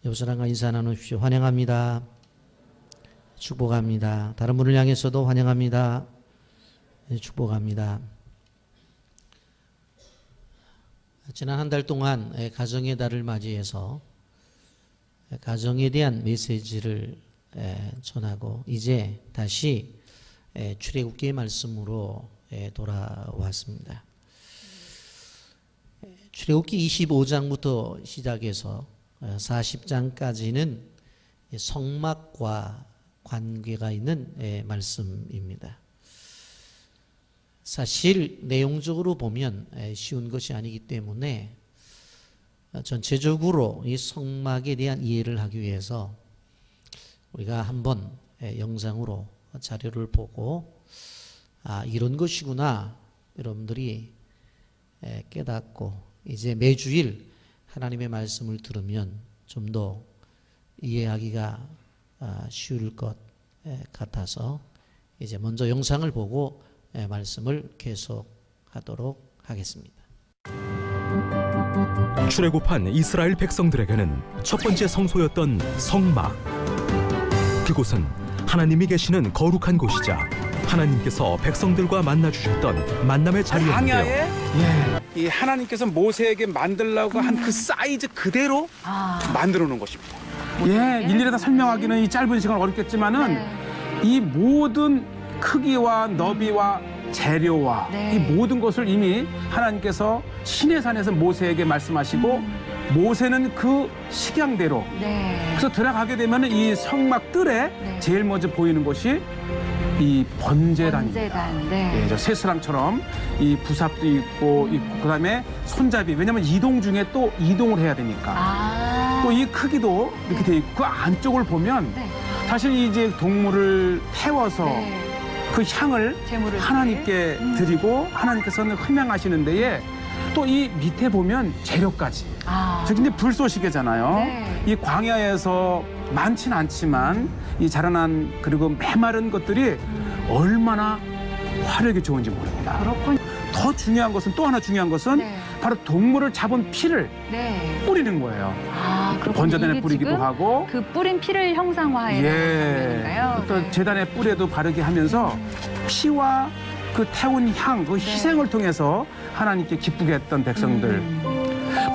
옆 사람과 인사 나누십시오. 환영합니다. 축복합니다. 다른 분을 향해서도 환영합니다. 축복합니다. 지난 한 달 동안 가정의 달을 맞이해서 가정에 대한 메시지를 전하고 이제 다시 출애굽기의 말씀으로 돌아왔습니다. 출애굽기 25장부터 시작해서 40장까지는 성막과 관계가 있는 말씀입니다. 사실 내용적으로 보면 쉬운 것이 아니기 때문에 전체적으로 이 성막에 대한 이해를 하기 위해서 우리가 한번 영상으로 자료를 보고 이런 것이구나 여러분들이 깨닫고 이제 매주일 하나님의 말씀을 들으면 좀 더 이해하기가 쉬울 것 같아서 이제 먼저 영상을 보고 말씀을 계속하도록 하겠습니다. 출애굽한 이스라엘 백성들에게는 첫 번째 성소였던 성막. 그곳은 하나님이 계시는 거룩한 곳이자 하나님께서 백성들과 만나 주셨던 만남의 자리였는데요. 광야에 이 하나님께서 모세에게 만들라고 한 그 사이즈 그대로 만들어 놓은 것입니다. 일일이 다 설명하기는 이 짧은 시간 어렵겠지만은 이 모든 크기와 너비와 재료와 이 모든 것을 이미 하나님께서 시내산에서 모세에게 말씀하시고 모세는 그 식양대로 그래서 들어가게 되면 이 성막 뜰에 제일 먼저 보이는 것이 이 번제단입니다. 저 새수랑처럼 이 부삽도 있고 그다음에 손잡이. 왜냐하면 이동 중에 또 이동을 해야 되니까. 또 이 크기도 이렇게 돼 있고 그 안쪽을 보면 사실 이제 동물을 태워서 그 향을 하나님께 드리고 하나님께서는 흠양하시는 데에 또 이 밑에 보면 재료까지. 저기 이제 불쏘시개잖아요. 이 광야에서 많진 않지만 이 자라난 그리고 메마른 것들이 얼마나 화력이 좋은지 모릅니다. 그렇군요. 더 중요한 것은 또 하나 중요한 것은 바로 동물을 잡은 피를 뿌리는 거예요. 번제단에 뿌리기도 하고 그 뿌린 피를 형상화해서 장면인가요? 또 제단에 뿌려도 바르게 하면서 피와 그 태운 향, 그 희생을 통해서 하나님께 기쁘게 했던 백성들.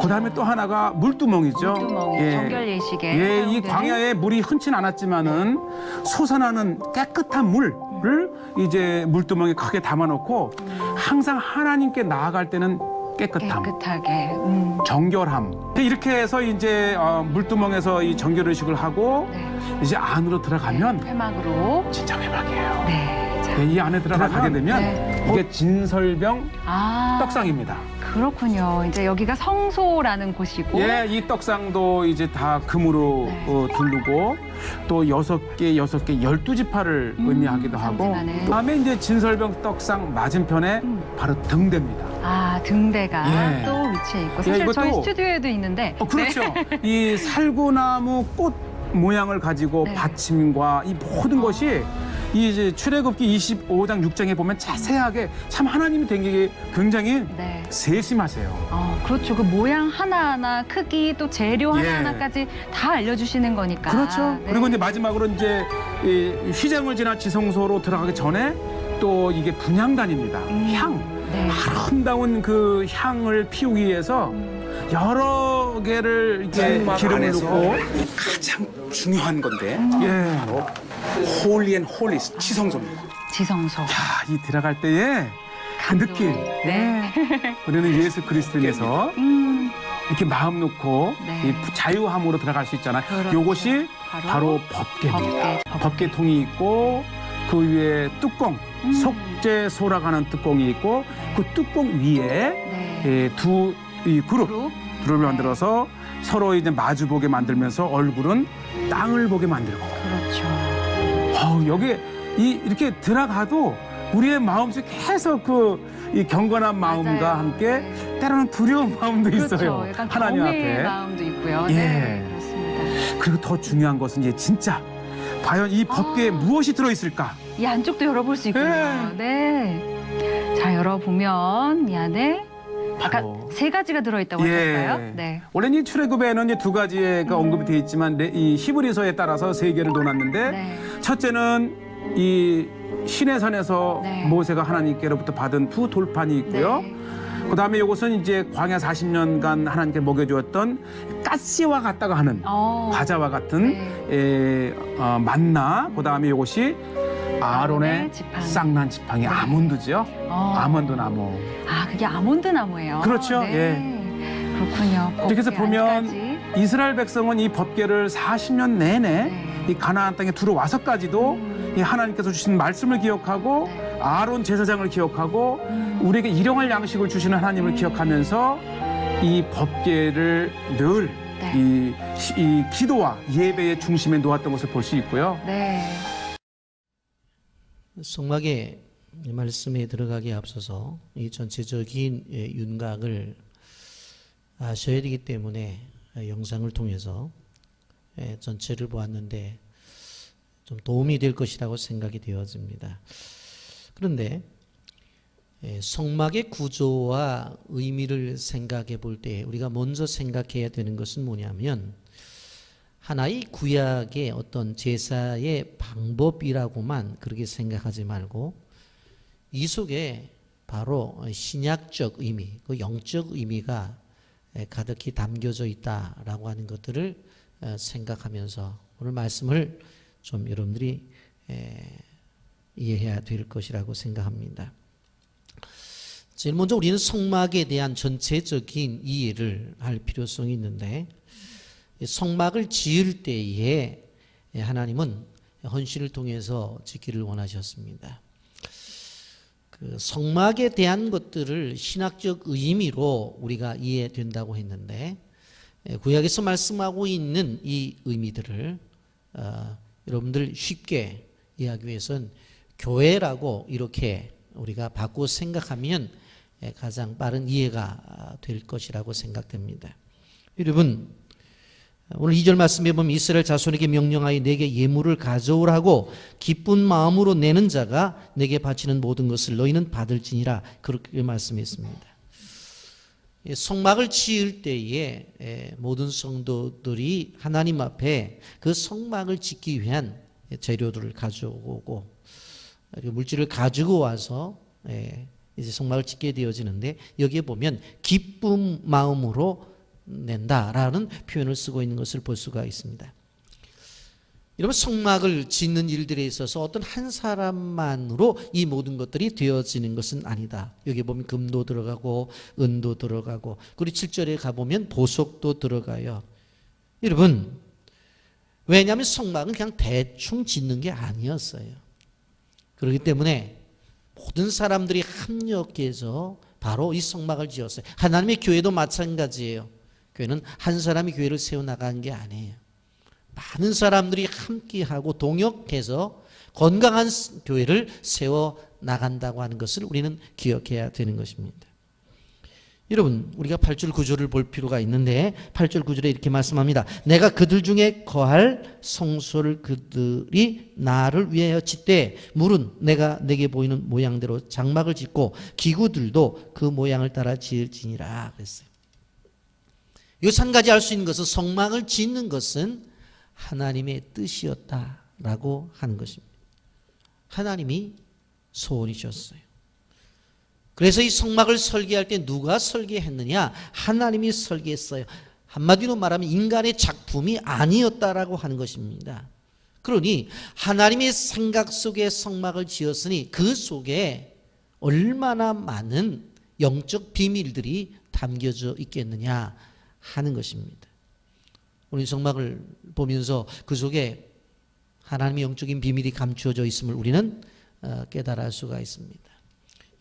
그다음에 또 하나가 물두멍이죠. 물두멍이 정결 예식에 이 광야에 물이 흔치 않았지만은 솟아나는 깨끗한 물을 이제 물두멍에 크게 담아놓고 항상 하나님께 나아갈 때는 깨끗하게 정결함. 이렇게 해서 이제 물두멍에서 이 정결 의식을 하고 이제 안으로 들어가면 회막으로 진짜 회막이에요. 이 안에 들어가게 되면 이게 진설병 떡상입니다. 그렇군요. 이제 여기가 성소라는 곳이고 이 떡상도 이제 다 금으로 두르고 또 6개, 12지파를 의미하기도 하고 그다음에 이제 진설병 떡상 맞은편에 바로 등대입니다. 등대가 또 위치해 있고 사실 저희 스튜디오에도 있는데 그렇죠. 이 살구나무 꽃 모양을 가지고 받침과 이 모든 것이 이 이제 출애굽기 25장 6장에 보면 자세하게 참 하나님이 된 게 굉장히 세심하세요. 그렇죠. 그 모양 하나하나, 크기 또 재료 하나하나까지 다 알려주시는 거니까. 그렇죠. 그리고 이제 마지막으로 이제 이 휘장을 지나 지성소로 들어가기 전에 또 이게 분향단입니다. 향. 아름다운 그 향을 피우기 위해서 여러 개를 이렇게 기름을 넣고 가장 중요한 건데 바로 홀리 앤 홀리스 지성소입니다. 지성소. 이 들어갈 때의 그 느낌. 우리는 예수 그리스도에서 이렇게 마음 놓고 이 자유함으로 들어갈 수 있잖아요. 이것이 바로 법궤입니다. 법궤통이 있고 그 위에 뚜껑, 속죄소라고 하는 뚜껑이 있고 그 뚜껑 위에 두 그룹을 만들어서 서로 이제 마주보게 만들면서 얼굴은 땅을 보게 만들고. 그렇죠. 여기 이렇게 들어가도 우리의 마음속에 계속 이 경건한 마음과 함께 때로는 두려운 마음도 있어요. 약간 하나님 앞에. 마음도 있고요. 그렇습니다. 그리고 더 중요한 것은 이제 진짜 과연 이 법궤에 무엇이 들어있을까? 이 안쪽도 열어볼 수 있군요. 자, 열어보면 이 안에 아까 바로. 세 가지가 들어있다고 하셨어요? 네. 원래는 이 출애굽에는 이제 두 가지가 언급이 되어 있지만 이 히브리서에 따라서 세 개를 놓았는데 네. 첫째는 이 시내산에서 네. 모세가 하나님께로부터 받은 두 돌판이 있고요. 네. 그다음에 이것은 이제 광야 40년간 하나님께 먹여주었던 가시와 같다고 하는 과자와 같은 만나. 그다음에 이것이 아론의 지팡이. 쌍난 지팡이 아몬드죠. 아몬드 나무. 아, 그게 아몬드 나무예요. 그렇죠. 네. 그렇군요. 그래서 법궤 보면 안까지. 이스라엘 백성은 이 법궤를 40년 내내 네. 이 가나안 땅에 들어와서까지도 이 하나님께서 주신 말씀을 기억하고 네. 아론 제사장을 기억하고 우리에게 일용할 양식을 주시는 하나님을 기억하면서 이 법궤를 늘 네. 이 기도와 예배의 중심에 놓았던 것을 볼 수 있고요. 네. 성막의 말씀에 들어가기에 앞서서 이 전체적인 윤곽을 아셔야 되기 때문에 영상을 통해서 전체를 보았는데 좀 도움이 될 것이라고 생각이 되어집니다. 그런데 성막의 구조와 의미를 생각해 볼 때 우리가 먼저 생각해야 되는 것은 뭐냐면 하나의 구약의 어떤 제사의 방법이라고만 그렇게 생각하지 말고 이 속에 바로 신약적 의미, 그 영적 의미가 가득히 담겨져 있다라고 하는 것들을 생각하면서 오늘 말씀을 좀 여러분들이 이해해야 될 것이라고 생각합니다. 제일 먼저 우리는 성막에 대한 전체적인 이해를 할 필요성이 있는데 성막을 지을 때에 하나님은 헌신을 통해서 짓기를 원하셨습니다. 그 성막에 대한 것들을 신학적 의미로 우리가 이해된다고 했는데 구약에서 말씀하고 있는 이 의미들을 여러분들 쉽게 이해하기 위해서는 교회라고 이렇게 우리가 바꾸어 생각하면 가장 빠른 이해가 될 것이라고 생각됩니다. 여러분 오늘 2절 말씀에 보면 이스라엘 자손에게 명령하여 내게 예물을 가져오라고 기쁜 마음으로 내는 자가 내게 바치는 모든 것을 너희는 받을지니라 그렇게 말씀했습니다. 성막을 지을 때에 모든 성도들이 하나님 앞에 그 성막을 짓기 위한 재료들을 가져오고 물질을 가지고 와서 이제 성막을 짓게 되어지는데 여기에 보면 기쁜 마음으로 낸다라는 표현을 쓰고 있는 것을 볼 수가 있습니다. 여러분 성막을 짓는 일들에 있어서 어떤 한 사람만으로 이 모든 것들이 되어지는 것은 아니다. 여기 보면 금도 들어가고 은도 들어가고 그리고 7절에 가보면 보석도 들어가요. 여러분 왜냐하면 성막은 그냥 대충 짓는 게 아니었어요. 그렇기 때문에 모든 사람들이 합력해서 바로 이 성막을 지었어요. 하나님의 교회도 마찬가지예요. 교회는 한 사람이 교회를 세워나가는 게 아니에요. 많은 사람들이 함께하고 동역해서 건강한 교회를 세워나간다고 하는 것을 우리는 기억해야 되는 것입니다. 여러분 우리가 8절 9절을 볼 필요가 있는데 8절 9절에 이렇게 말씀합니다. 내가 그들 중에 거할 성소를 그들이 나를 위하여 짓되 물은 내가 내게 보이는 모양대로 장막을 짓고 기구들도 그 모양을 따라 지을지니라 그랬어요. 여기서 한 가지 알 수 있는 것은 성막을 짓는 것은 하나님의 뜻이었다라고 하는 것입니다. 하나님이 소원이셨어요. 그래서 이 성막을 설계할 때 누가 설계했느냐? 하나님이 설계했어요. 한마디로 말하면 인간의 작품이 아니었다라고 하는 것입니다. 그러니 하나님의 생각 속에 성막을 지었으니 그 속에 얼마나 많은 영적 비밀들이 담겨져 있겠느냐 하는 것입니다. 우리 성막을 보면서 그 속에 하나님의 영적인 비밀이 감추어져 있음을 우리는 깨달을 수가 있습니다.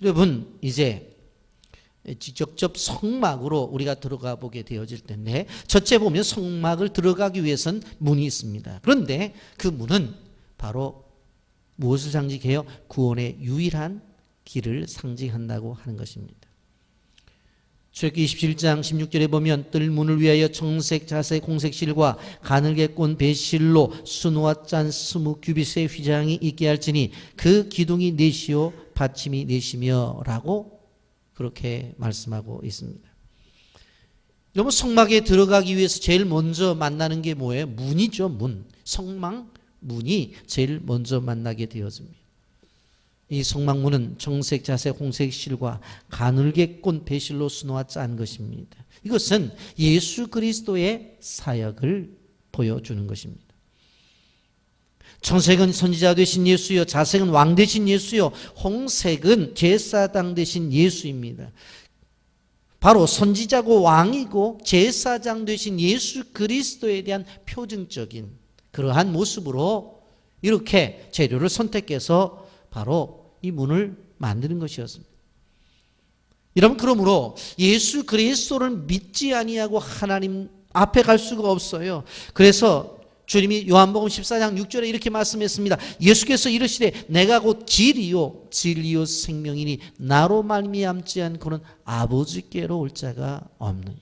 여러분 이제 직접 성막으로 우리가 들어가 보게 되어질 텐데 첫째 보면 성막을 들어가기 위해서는 문이 있습니다. 그런데 그 문은 바로 무엇을 상징해요? 구원의 유일한 길을 상징한다고 하는 것입니다. 출애굽기 27장 16절에 보면 뜰문을 위하여 청색, 자색, 홍색 실과 가늘게 꼰 배실로 수놓아 짠 20규빗의 휘장이 있게 할지니 그 기둥이 넷이요 받침이 넷이며 라고 그렇게 말씀하고 있습니다. 여러분, 성막에 들어가기 위해서 제일 먼저 만나는 게 뭐예요? 문이죠. 문. 성막 문이 제일 먼저 만나게 되어집니다. 이 성막문은 청색, 자색, 홍색 실과 가늘게 꼰 배실로 수놓아 짠 것입니다. 이것은 예수 그리스도의 사역을 보여주는 것입니다. 청색은 선지자 되신 예수요, 자색은 왕 되신 예수요, 홍색은 제사장 되신 예수입니다. 바로 선지자고 왕이고 제사장 되신 예수 그리스도에 대한 표징적인 그러한 모습으로 이렇게 재료를 선택해서 바로 이 문을 만드는 것이었습니다. 여러분, 그러므로 예수 그리스도를 믿지 아니하고 하나님 앞에 갈 수가 없어요. 그래서 주님이 요한복음 14장 6절에 이렇게 말씀했습니다. 예수께서 이르시되 내가 곧 길이요 진리요 생명이니 나로 말미암지 않고는 아버지께로 올 자가 없느니라.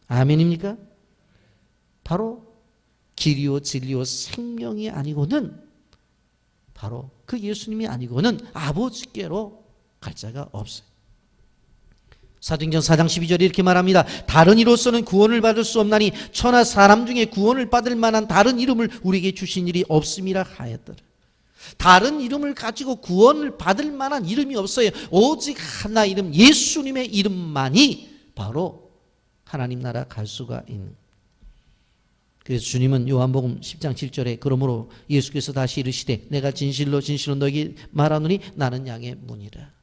아멘입니까? 바로 길이요 진리요 생명이 아니고는, 바로 그 예수님이 아니고는 아버지께로 갈 자가 없어요. 사도행전 4장 12절에 이렇게 말합니다. 다른 이로서는 구원을 받을 수 없나니 천하 사람 중에 구원을 받을 만한 다른 이름을 우리에게 주신 일이 없음이라 하였더라. 다른 이름을 가지고 구원을 받을 만한 이름이 없어요. 오직 하나 이름, 예수님의 이름만이 바로 하나님 나라 갈 수가 있는. 그래서 주님은 요한복음 10장 7절에 그러므로 예수께서 다시 이르시되 내가 진실로 진실로 너에게 말하노니 나는 양의 문이라.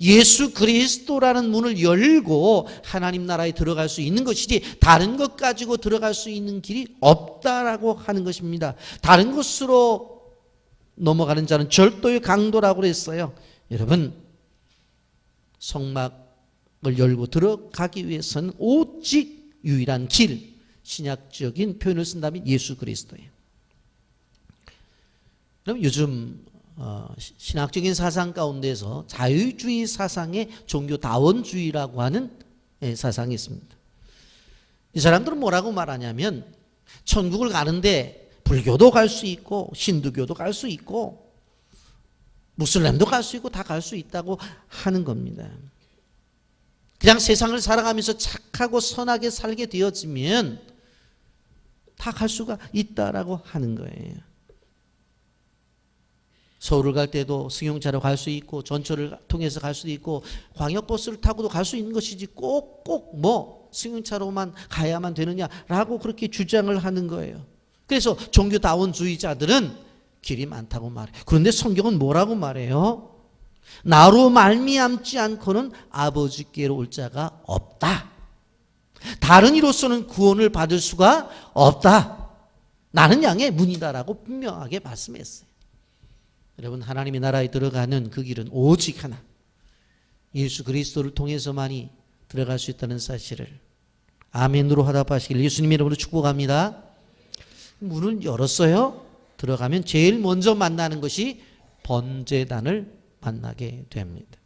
예수 그리스도라는 문을 열고 하나님 나라에 들어갈 수 있는 것이지 다른 것 가지고 들어갈 수 있는 길이 없다라고 하는 것입니다. 다른 것으로 넘어가는 자는 절도의 강도라고 그랬어요. 여러분, 성막을 열고 들어가기 위해서는 오직 유일한 길, 신약적인 표현을 쓴다면 예수 그리스도예요. 그럼 요즘 신학적인 사상 가운데서 자유주의 사상의 종교다원주의라고 하는 사상이 있습니다. 이 사람들은 뭐라고 말하냐면 천국을 가는데 불교도 갈 수 있고 힌두교도 갈 수 있고 무슬림도 갈 수 있고 다 갈 수 있다고 하는 겁니다. 그냥 세상을 살아가면서 착하고 선하게 살게 되어지면 다 갈 수가 있다라고 하는 거예요. 서울을 갈 때도 승용차로 갈 수 있고 전철을 통해서 갈 수도 있고 광역버스를 타고도 갈 수 있는 것이지 꼭 뭐 승용차로만 가야만 되느냐라고 그렇게 주장을 하는 거예요. 그래서 종교다원주의자들은 길이 많다고 말해요. 그런데 성경은 뭐라고 말해요? 나로 말미암지 않고는 아버지께로 올 자가 없다. 다른 이로서는 구원을 받을 수가 없다. 나는 양의 문이다라고 분명하게 말씀했어요. 여러분, 하나님의 나라에 들어가는 그 길은 오직 하나, 예수 그리스도를 통해서만이 들어갈 수 있다는 사실을 아멘으로 화답하시길 예수님 이름으로 축복합니다. 문을 열었어요. 들어가면 제일 먼저 만나는 것이 번제단을 만나게 됩니다.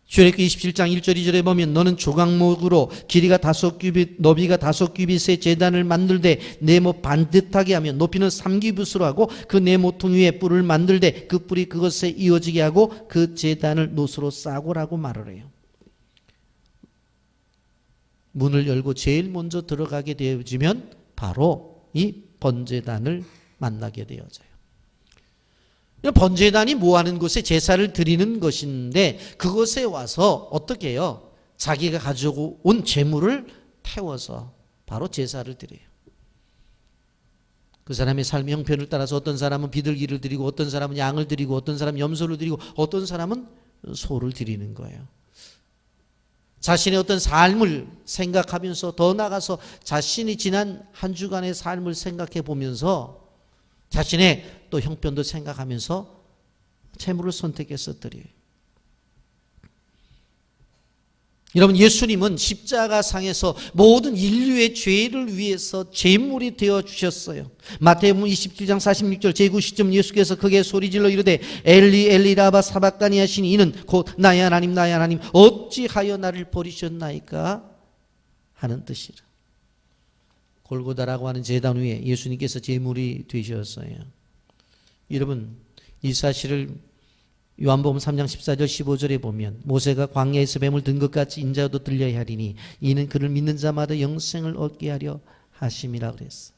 출애굽기 27장 1절 2절에 보면 너는 조각목으로 길이가 5규빗 너비가 5규빗의 제단을 만들되 네모 반듯하게 하며 높이는 3규빗으로 하고 그 네모통 위에 뿔을 만들되 그 뿔이 그것에 이어지게 하고 그 제단을 노수로 싸고라고 말을 해요. 문을 열고 제일 먼저 들어가게 되어지면 바로 이 번제단을 만나게 되어져요. 번제단이 뭐하는 곳에 제사를 드리는 것인데 그것에 와서 어떻게 해요? 자기가 가지고 온 재물을 태워서 바로 제사를 드려요. 그 사람의 삶의 형편을 따라서 어떤 사람은 비둘기를 드리고 어떤 사람은 양을 드리고 어떤 사람은 염소를 드리고 어떤 사람은 소를 드리는 거예요. 자신의 어떤 삶을 생각하면서 더 나아가서 자신이 지난 한 주간의 삶을 생각해 보면서 자신의 또 형편도 생각하면서 재물을 선택해서 드려요. 여러분, 예수님은 십자가상에서 모든 인류의 죄를 위해서 제물이 되어 주셨어요. 마태복음 27장 46절 제9시점 예수께서 크게 소리질러 이르되 엘리 엘리 라바 사박다니 하시니 이는 곧 나의 하나님 나의 하나님 어찌하여 나를 버리셨나이까 하는 뜻이라. 골고다라고 하는 제단 위에 예수님께서 제물이 되셨어요. 여러분, 이 사실을 요한복음 3장 14절 15절에 보면 모세가 광야에서 뱀을 든 것 같이 인자도 들려야 하리니 이는 그를 믿는 자마다 영생을 얻게 하려 하심이라 그랬어.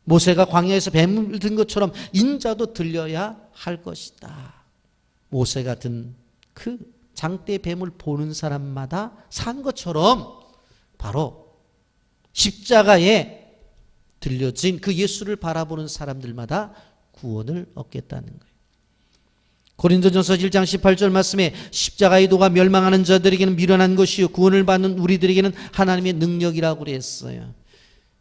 모세가 광야에서 뱀을 든 것처럼 인자도 들려야 할 것이다. 모세가 든 그 장대 뱀을 보는 사람마다 산 것처럼 바로 십자가에 들려진 그 예수를 바라보는 사람들마다 구원을 얻겠다는 거예요. 고린도전서 1장 18절 말씀에 십자가의 도가 멸망하는 자들에게는 미련한 것이요 구원을 받는 우리들에게는 하나님의 능력이라고 그랬어요.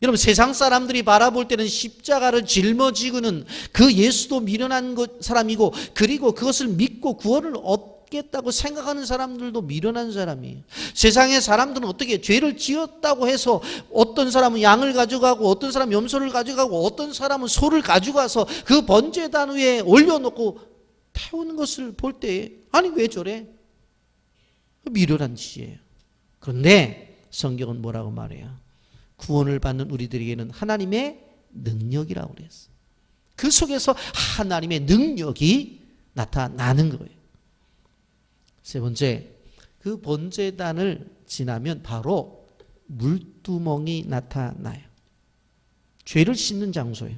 여러분, 세상 사람들이 바라볼 때는 십자가를 짊어지고는 그 예수도 미련한 사람이고, 그리고 그것을 믿고 구원을 얻겠다고 생각하는 사람들도 미련한 사람이에요. 세상의 사람들은 어떻게 죄를 지었다고 해서 어떤 사람은 양을 가져가고 어떤 사람은 염소를 가져가고 어떤 사람은 소를 가져가서 그 번제단 위에 올려놓고 태우는 것을 볼 때 아니 왜 저래? 미련한 짓이에요. 그런데 성경은 뭐라고 말해요? 구원을 받는 우리들에게는 하나님의 능력이라고 그랬어요. 그 속에서 하나님의 능력이 나타나는 거예요. 세 번째, 그 번제단을 지나면 바로 물두멍이 나타나요. 죄를 씻는 장소예요.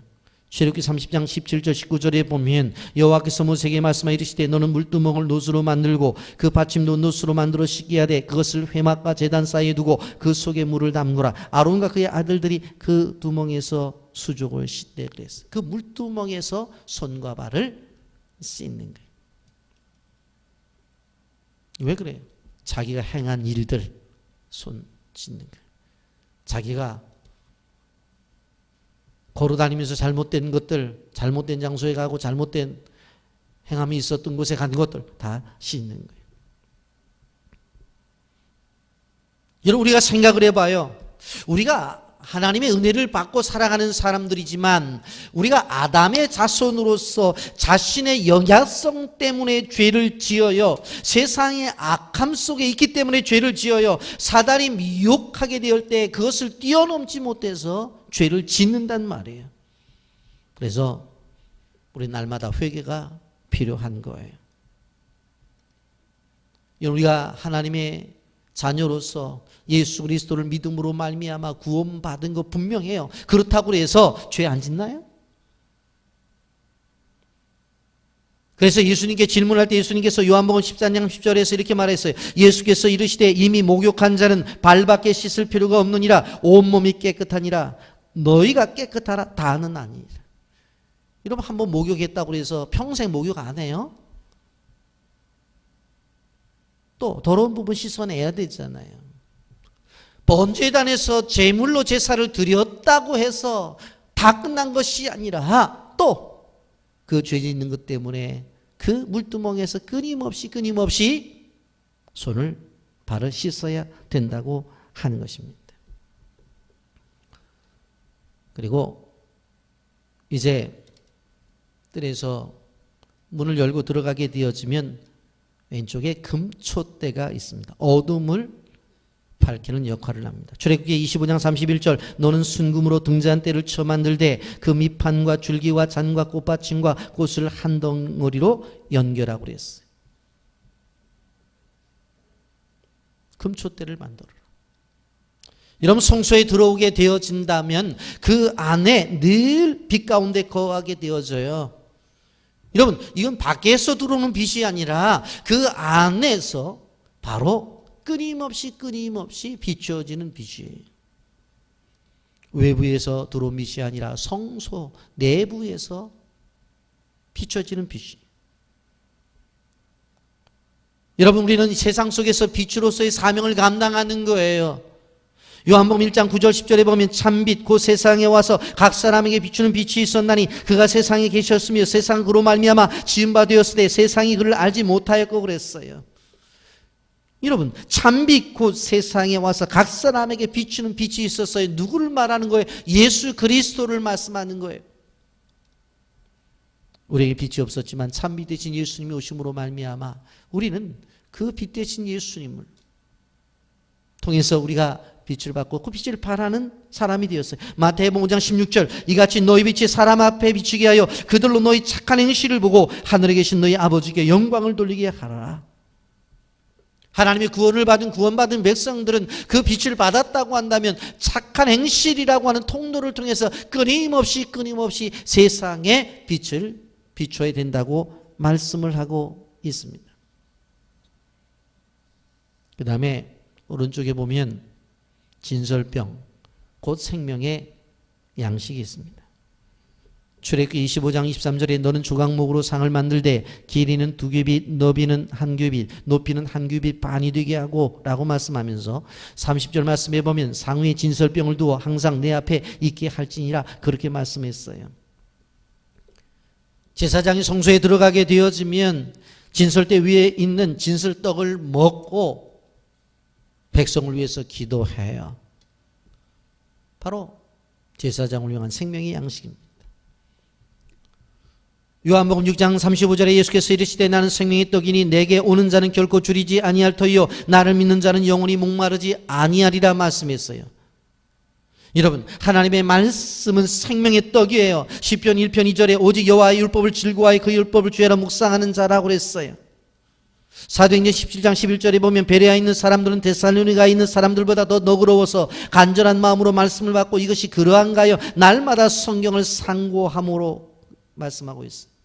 출애굽기 30장 17절 19절에 보면 여호와께서 모세에게 말씀하여 이르시되 너는 물두멍을 노수로 만들고 그 받침도 노수로 만들어 씻게 하되 그것을 회막과 제단 사이에 두고 그 속에 물을 담그라. 아론과 그의 아들들이 그 두멍에서 수족을 씻되 그랬어요. 그 물두멍에서 손과 발을 씻는 거예요. 왜 그래요? 자기가 행한 일들 손 씻는 거예요. 자기가 걸어다니면서 잘못된 것들, 잘못된 장소에 가고 잘못된 행함이 있었던 곳에 간 것들 다 씻는 거예요. 여러분, 우리가 생각을 해봐요. 우리가 하나님의 은혜를 받고 살아가는 사람들이지만 우리가 아담의 자손으로서 자신의 영향성 때문에 죄를 지어요. 세상의 악함 속에 있기 때문에 죄를 지어요. 사단이 미혹하게 될 때 그것을 뛰어넘지 못해서 죄를 짓는단 말이에요. 그래서 우리 날마다 회개가 필요한 거예요. 우리가 하나님의 자녀로서 예수 그리스도를 믿음으로 말미암아 구원받은 거 분명해요. 그렇다고 해서 죄 안 짓나요? 그래서 예수님께 질문할 때 예수님께서 요한복음 14장 10절에서 이렇게 말했어요. 예수께서 이르시되 이미 목욕한 자는 발밖에 씻을 필요가 없느니라 온몸이 깨끗하니라. 너희가 깨끗하라 다는 아니라. 여러분, 한번 목욕했다고 해서 평생 목욕 안 해요? 또 더러운 부분 씻어내야 되잖아요. 번제단에서 제물로 제사를 드렸다고 해서 다 끝난 것이 아니라 또 그 죄 짓는 것 때문에 그 물두멍에서 끊임없이 손을 발을 씻어야 된다고 하는 것입니다. 그리고 이제 뜰에서 문을 열고 들어가게 되어지면 왼쪽에 금촛대가 있습니다. 어둠을 밝히는 역할을 합니다. 출애굽기 25장 31절 너는 순금으로 등잔대를 쳐 만들되 그 밑판과 줄기와 잔과 꽃받침과 꽃을 한 덩어리로 연결하고 그랬어요. 금촛대를 만들어라. 여러분, 성소에 들어오게 되어진다면 그 안에 늘 빛 가운데 거하게 되어져요. 여러분, 이건 밖에서 들어오는 빛이 아니라 그 안에서 바로 끊임없이 비춰지는 빛이에요. 외부에서 들어온 빛이 아니라 성소 내부에서 비춰지는 빛이. 여러분, 우리는 세상 속에서 빛으로서의 사명을 감당하는 거예요. 요한복음 1장 9절 10절에 보면 참빛 곧 세상에 와서 각 사람에게 비추는 빛이 있었나니 그가 세상에 계셨으며 세상 그로 말미암아 지은 바 되었으되 세상이 그를 알지 못하였고 그랬어요. 여러분, 참빛 곧 세상에 와서 각 사람에게 비추는 빛이 있었어요. 누구를 말하는 거예요? 예수 그리스도를 말씀하는 거예요. 우리에게 빛이 없었지만 참빛 대신 예수님이 오심으로 말미암아 우리는 그 빛 대신 예수님을 통해서 우리가 빛을 받고 그 빛을 발하는 사람이 되었어요. 마태복음 5장 16절 이같이 너희 빛이 사람 앞에 비추게 하여 그들로 너희 착한 행실을 보고 하늘에 계신 너희 아버지께 영광을 돌리게 하라. 하나님의 구원받은 백성들은 그 빛을 받았다고 한다면 착한 행실이라고 하는 통로를 통해서 끊임없이 세상에 빛을 비춰야 된다고 말씀을 하고 있습니다. 그 다음에 오른쪽에 보면 진설병, 곧 생명의 양식이 있습니다. 출애굽기 25장 23절에 너는 조각목으로 상을 만들되 길이는 2규빗, 너비는 1규빗, 높이는 1규빗 반이 되게 하고 라고 말씀하면서 30절 말씀에 보면 상위에 진설병을 두어 항상 내 앞에 있게 할지니라 그렇게 말씀했어요. 제사장이 성소에 들어가게 되어지면 진설대 위에 있는 진설떡을 먹고 백성을 위해서 기도해요. 바로 제사장을 위한 생명의 양식입니다. 요한복음 6장 35절에 예수께서 이르시되 나는 생명의 떡이니 내게 오는 자는 결코 줄이지 아니할 터이요 나를 믿는 자는 영원히 목마르지 아니하리라 말씀했어요. 여러분 하나님의 말씀은 생명의 떡이에요. 시편 1편 2절에 오직 여호와의 율법을 즐거워하여 그 율법을 주야로 묵상하는 자라고 그랬어요. 사도행전 17장 11절에 보면 베레아에 있는 사람들은 데살로니가에 있는 사람들보다 더 너그러워서 간절한 마음으로 말씀을 받고 이것이 그러한가요? 날마다 성경을 상고함으로 말씀하고 있어요.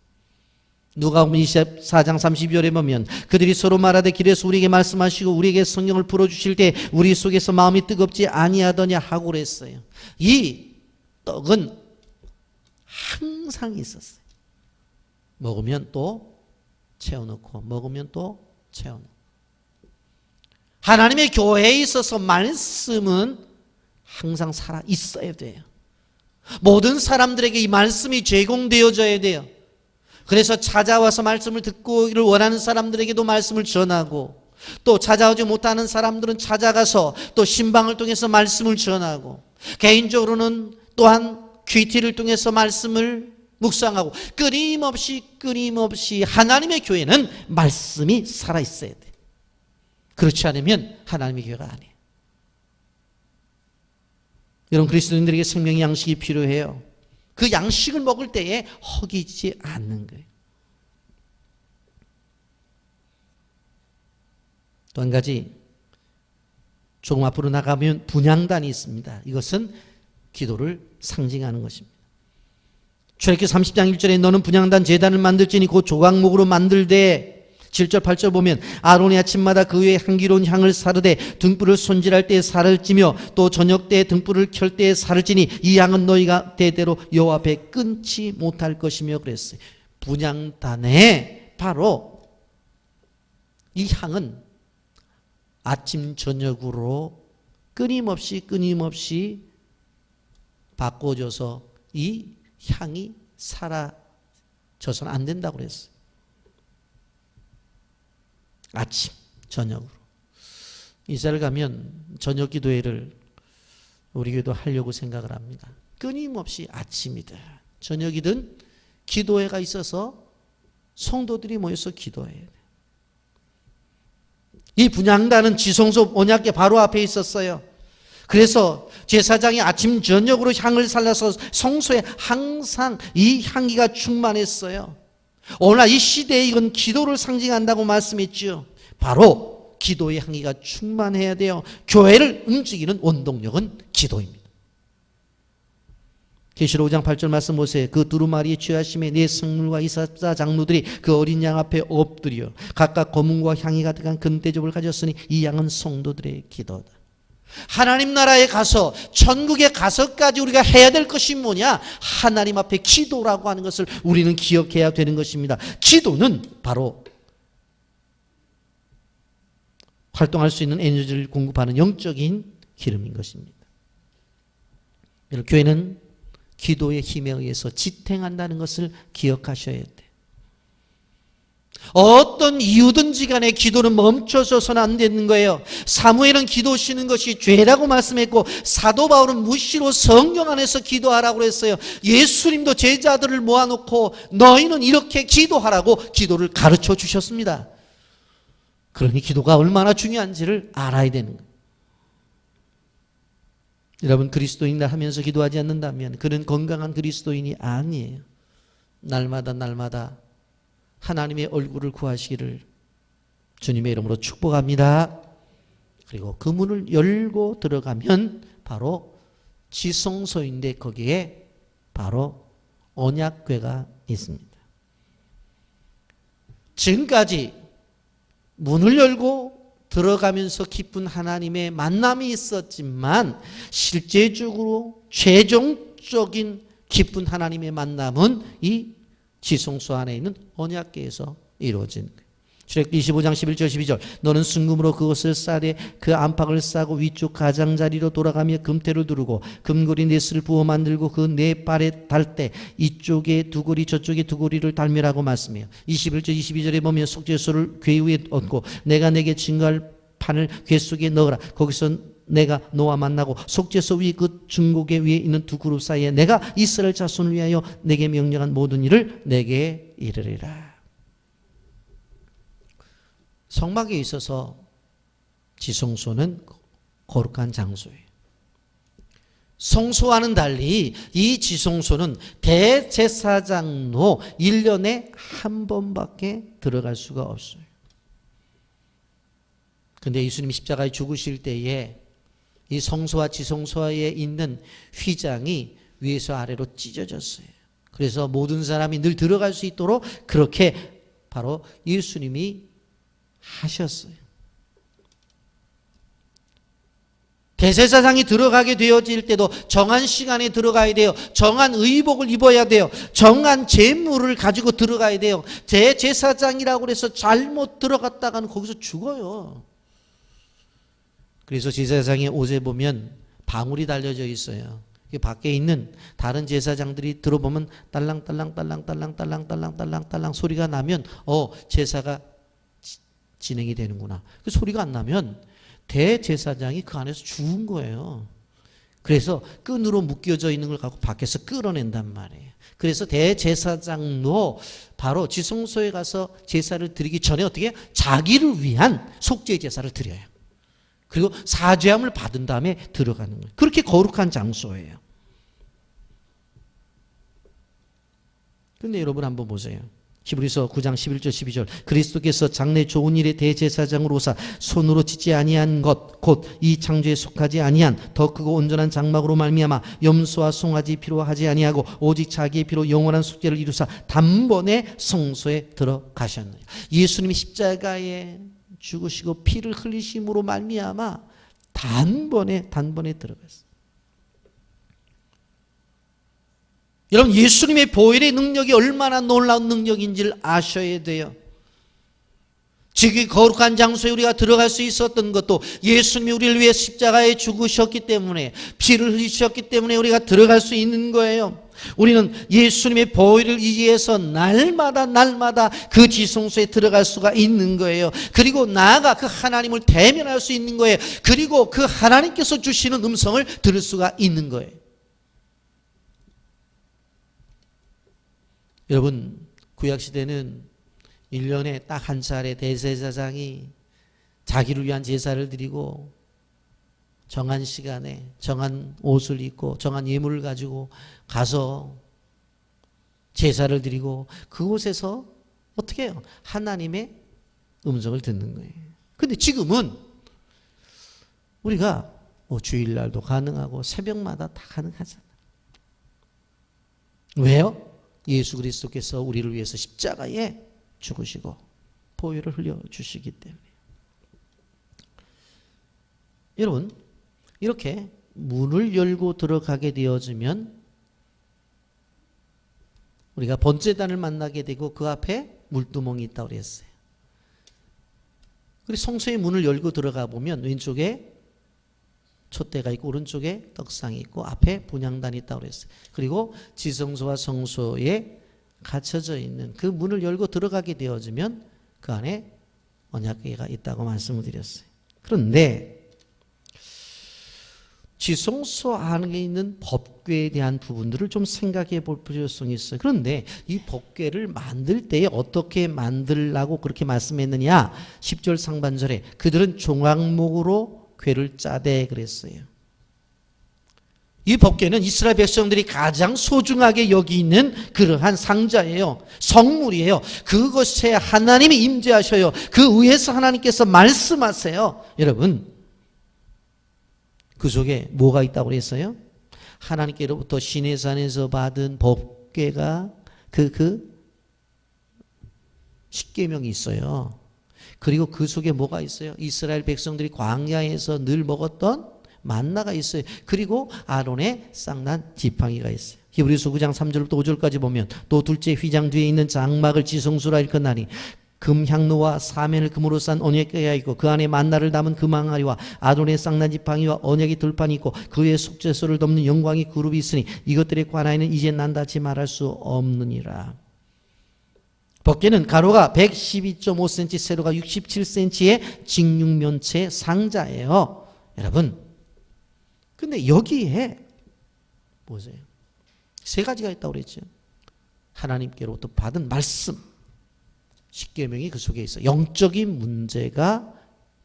누가복음 24장 32절에 보면 그들이 서로 말하되 길에서 우리에게 말씀하시고 우리에게 성경을 풀어주실 때 우리 속에서 마음이 뜨겁지 아니하더냐 하고 그랬어요. 이 떡은 항상 있었어요. 먹으면 또 채워놓고 먹으면 또 채워놓고. 하나님의 교회에 있어서 말씀은 항상 살아 있어야 돼요. 모든 사람들에게 이 말씀이 제공되어져야 돼요. 그래서 찾아와서 말씀을 듣고를 원하는 사람들에게도 말씀을 전하고 또 찾아오지 못하는 사람들은 찾아가서 또 신방을 통해서 말씀을 전하고 개인적으로는 또한 큐티를 통해서 말씀을 묵상하고 끊임없이 하나님의 교회는 말씀이 살아있어야 돼요. 그렇지 않으면 하나님의 교회가 아니에요. 여러분 그리스도인들에게 생명의 양식이 필요해요. 그 양식을 먹을 때에 허기지 않는 거예요. 또 한 가지 조금 앞으로 나가면 분향단이 있습니다. 이것은 기도를 상징하는 것입니다. 출애굽기 30장 1절에 너는 분향단 제단을 만들지니 곧 조각목으로 만들되 7절 8절 보면 아론이 아침마다 그 위에 향기로운 향을 사르되 등불을 손질할 때에 살을 찌며 또 저녁 때에 등불을 켤 때에 살을 찌니 이 향은 너희가 대대로 여호와 앞에 끊지 못할 것이며 그랬어요. 분향단에 바로 이 향은 아침 저녁으로 끊임없이 바꿔줘서 이 향이 사라져서는 안 된다고 그랬어요. 아침, 저녁으로. 이스라엘 가면 저녁 기도회를 우리 교회도 하려고 생각을 합니다. 끊임없이 아침이든 저녁이든 기도회가 있어서 성도들이 모여서 기도해야 돼요. 이 분향단은 지성소 언약궤 바로 앞에 있었어요. 그래서 제사장이 아침 저녁으로 향을 살려서 성소에 항상 이 향기가 충만했어요. 오늘날 이 시대에 이건 기도를 상징한다고 말씀했죠. 바로 기도의 향기가 충만해야 돼요. 교회를 움직이는 원동력은 기도입니다. 계시록 5장 8절 말씀 보세요. 그 두루마리에 취하심에 네 성물과 이사자 장로들이 그 어린 양 앞에 엎드려 각각 검은과 향이 가득한 큰 대접을 가졌으니 이 양은 성도들의 기도다. 하나님 나라에 가서 천국에 가서까지 우리가 해야 될 것이 뭐냐? 하나님 앞에 기도라고 하는 것을 우리는 기억해야 되는 것입니다. 기도는 바로 활동할 수 있는 에너지를 공급하는 영적인 기름인 것입니다. 여러분, 교회는 기도의 힘에 의해서 지탱한다는 것을 기억하셔야 돼요. 어떤 이유든지 간에 기도는 멈춰서는 안 되는 거예요. 사무엘은 기도 쉬는 것이 죄라고 말씀했고 사도 바울은 무시로 성경 안에서 기도하라고 했어요. 예수님도 제자들을 모아놓고 너희는 이렇게 기도하라고 기도를 가르쳐 주셨습니다. 그러니 기도가 얼마나 중요한지를 알아야 되는 거예요. 여러분, 그리스도인이라 하면서 기도하지 않는다면 그는 건강한 그리스도인이 아니에요. 날마다 하나님의 얼굴을 구하시기를 주님의 이름으로 축복합니다. 그리고 그 문을 열고 들어가면 바로 지성소인데 거기에 바로 언약궤가 있습니다. 지금까지 문을 열고 들어가면서 기쁜 하나님의 만남이 있었지만 실제적으로 최종적인 기쁜 하나님의 만남은 이 지성소 안에 있는 언약궤에서 이루어진 거예요. 출애굽기 25장 11절 12절 너는 순금으로 그것을 싸되 그 안팎을 싸고 위쪽 가장자리로 돌아가며 금태를 두르고 금고리 넷을 부어 만들고 그 네 발에 달 때 이쪽에 두 고리 저쪽에 두 고리를 달매라고 말씀해요. 21절 22절에 보면 속죄소를 궤 위에 얹고 내가 내게 증거할 판을 궤 속에 넣으라. 거기서 내가 너와 만나고 속죄소 위 그 증거궤 위에 있는 두 그룹 사이에 내가 이스라엘 자손을 위하여 내게 명령한 모든 일을 내게 이르리라. 성막에 있어서 지성소는 거룩한 장소예요. 성소와는 달리 이 지성소는 대제사장도 1년에 한 번밖에 들어갈 수가 없어요. 근데 예수님이 십자가에 죽으실 때에 이 성소와 지성소에 있는 휘장이 위에서 아래로 찢어졌어요. 그래서 모든 사람이 늘 들어갈 수 있도록 그렇게 바로 예수님이 하셨어요. 대제사장이 들어가게 되어질 때도 정한 시간에 들어가야 돼요. 정한 의복을 입어야 돼요. 정한 제물을 가지고 들어가야 돼요. 대제사장이라고 해서 잘못 들어갔다가는 거기서 죽어요. 그래서 제사장의 옷에 보면 방울이 달려져 있어요. 밖에 있는 다른 제사장들이 들어보면 딸랑딸랑 소리가 나면 제사가 진행이 되는구나. 그 소리가 안 나면 대제사장이 그 안에서 죽은 거예요. 그래서 끈으로 묶여져 있는 걸 갖고 밖에서 끌어낸단 말이에요. 그래서 대제사장도 바로 지성소에 가서 제사를 드리기 전에 어떻게 자기를 위한 속죄 제사를 드려요. 그리고 사죄함을 받은 다음에 들어가는 거예요. 그렇게 거룩한 장소예요. 근데 여러분 한번 보세요. 히브리서 9장 11절 12절 그리스도께서 장래 좋은 일의 대제사장으로 오사 손으로 짓지 아니한 것 곧 이 창조에 속하지 아니한 더 크고 온전한 장막으로 말미암아 염소와 송아지 피로 하지 아니하고 오직 자기의 피로 영원한 속죄를 이루사 단번에 성소에 들어가셨네요. 예수님이 십자가에 죽으시고 피를 흘리심으로 말미암아 단번에 들어갔어요. 여러분, 예수님의 보혈의 능력이 얼마나 놀라운 능력인지를 아셔야 돼요. 지금 거룩한 장소에 우리가 들어갈 수 있었던 것도 예수님이 우리를 위해 십자가에 죽으셨기 때문에, 피를 흘리셨기 때문에 우리가 들어갈 수 있는 거예요. 우리는 예수님의 보혈을 의지해서 날마다 그 지성소에 들어갈 수가 있는 거예요. 그리고 나아가 그 하나님을 대면할 수 있는 거예요. 그리고 그 하나님께서 주시는 음성을 들을 수가 있는 거예요. 여러분, 구약시대는 1년에 딱 한 차례 대제사장이 자기를 위한 제사를 드리고 정한 시간에 정한 옷을 입고 정한 예물을 가지고 가서 제사를 드리고 그곳에서 어떻게 해요? 하나님의 음성을 듣는 거예요. 근데 지금은 우리가 주일날도 가능하고 새벽마다 다 가능하잖아요. 왜요? 예수 그리스도께서 우리를 위해서 십자가에 죽으시고 보혈을 흘려주시기 때문에. 여러분, 이렇게 문을 열고 들어가게 되어지면 우리가 번제단을 만나게 되고 그 앞에 물두멍이 있다고 그랬어요. 그리고 성소의 문을 열고 들어가 보면 왼쪽에 촛대가 있고 오른쪽에 떡상이 있고 앞에 분향단이 있다고 그랬어요. 그리고 지성소와 성소에 갇혀져 있는 그 문을 열고 들어가게 되어지면 그 안에 언약궤가 있다고 말씀을 드렸어요. 그런데 지성소 안에 있는 법궤에 대한 부분들을 좀 생각해 볼 필요성이 있어요. 그런데 이 법궤를 만들 때에 어떻게 만들라고 그렇게 말씀했느냐? 10절 상반절에 그들은 종악목으로 궤를 짜대 그랬어요. 이 법궤는 이스라엘 백성들이 가장 소중하게 여기는 그러한 상자예요. 성물이에요. 그것에 하나님이 임재하셔요. 그 위에서 하나님께서 말씀하세요. 여러분, 그 속에 뭐가 있다고 그랬어요? 하나님께로부터 시내산에서 받은 법궤가 그 십계명이 있어요. 그리고 그 속에 뭐가 있어요? 이스라엘 백성들이 광야에서 늘 먹었던 만나가 있어요. 그리고 아론의 쌍난 지팡이가 있어요. 히브리서 9장 3절부터 5절까지 보면 또 둘째 휘장 뒤에 있는 장막을 지성소라 일컫나니 금향로와 사면을 금으로 싼 언약궤가 있고 그 안에 만나를 담은 금항아리와 아론의 쌍난 지팡이와 언약의 들판이 있고 그 위에 속죄소를 덮는 영광의 그룹이 있으니 이것들의 관하에는 이제 난다치 말할 수 없느니라. 법궤는 가로가 112.5cm, 세로가 67cm의 직육면체 상자예요. 여러분, 근데 여기에 보세요. 세 가지가 있다고 그랬죠. 하나님께로부터 받은 말씀, 십계명이 그 속에 있어. 영적인 문제가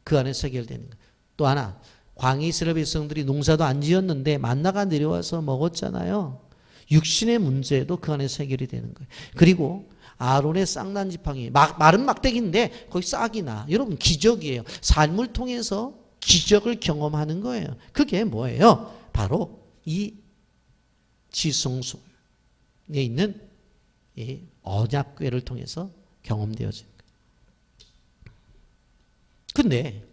그 안에 해결되는 거예요. 또 하나, 광야 이스라엘 백성들이 농사도 안 지었는데 만나가 내려와서 먹었잖아요. 육신의 문제도 그 안에 해결이 되는 거예요. 그리고 아론의 쌍난 지팡이, 마른 막대기인데 거기 싹이 나. 여러분, 기적이에요. 삶을 통해서 기적을 경험하는 거예요. 그게 뭐예요? 바로 이 지성소에 있는 이 언약궤를 통해서 경험되어진 거예요. 근데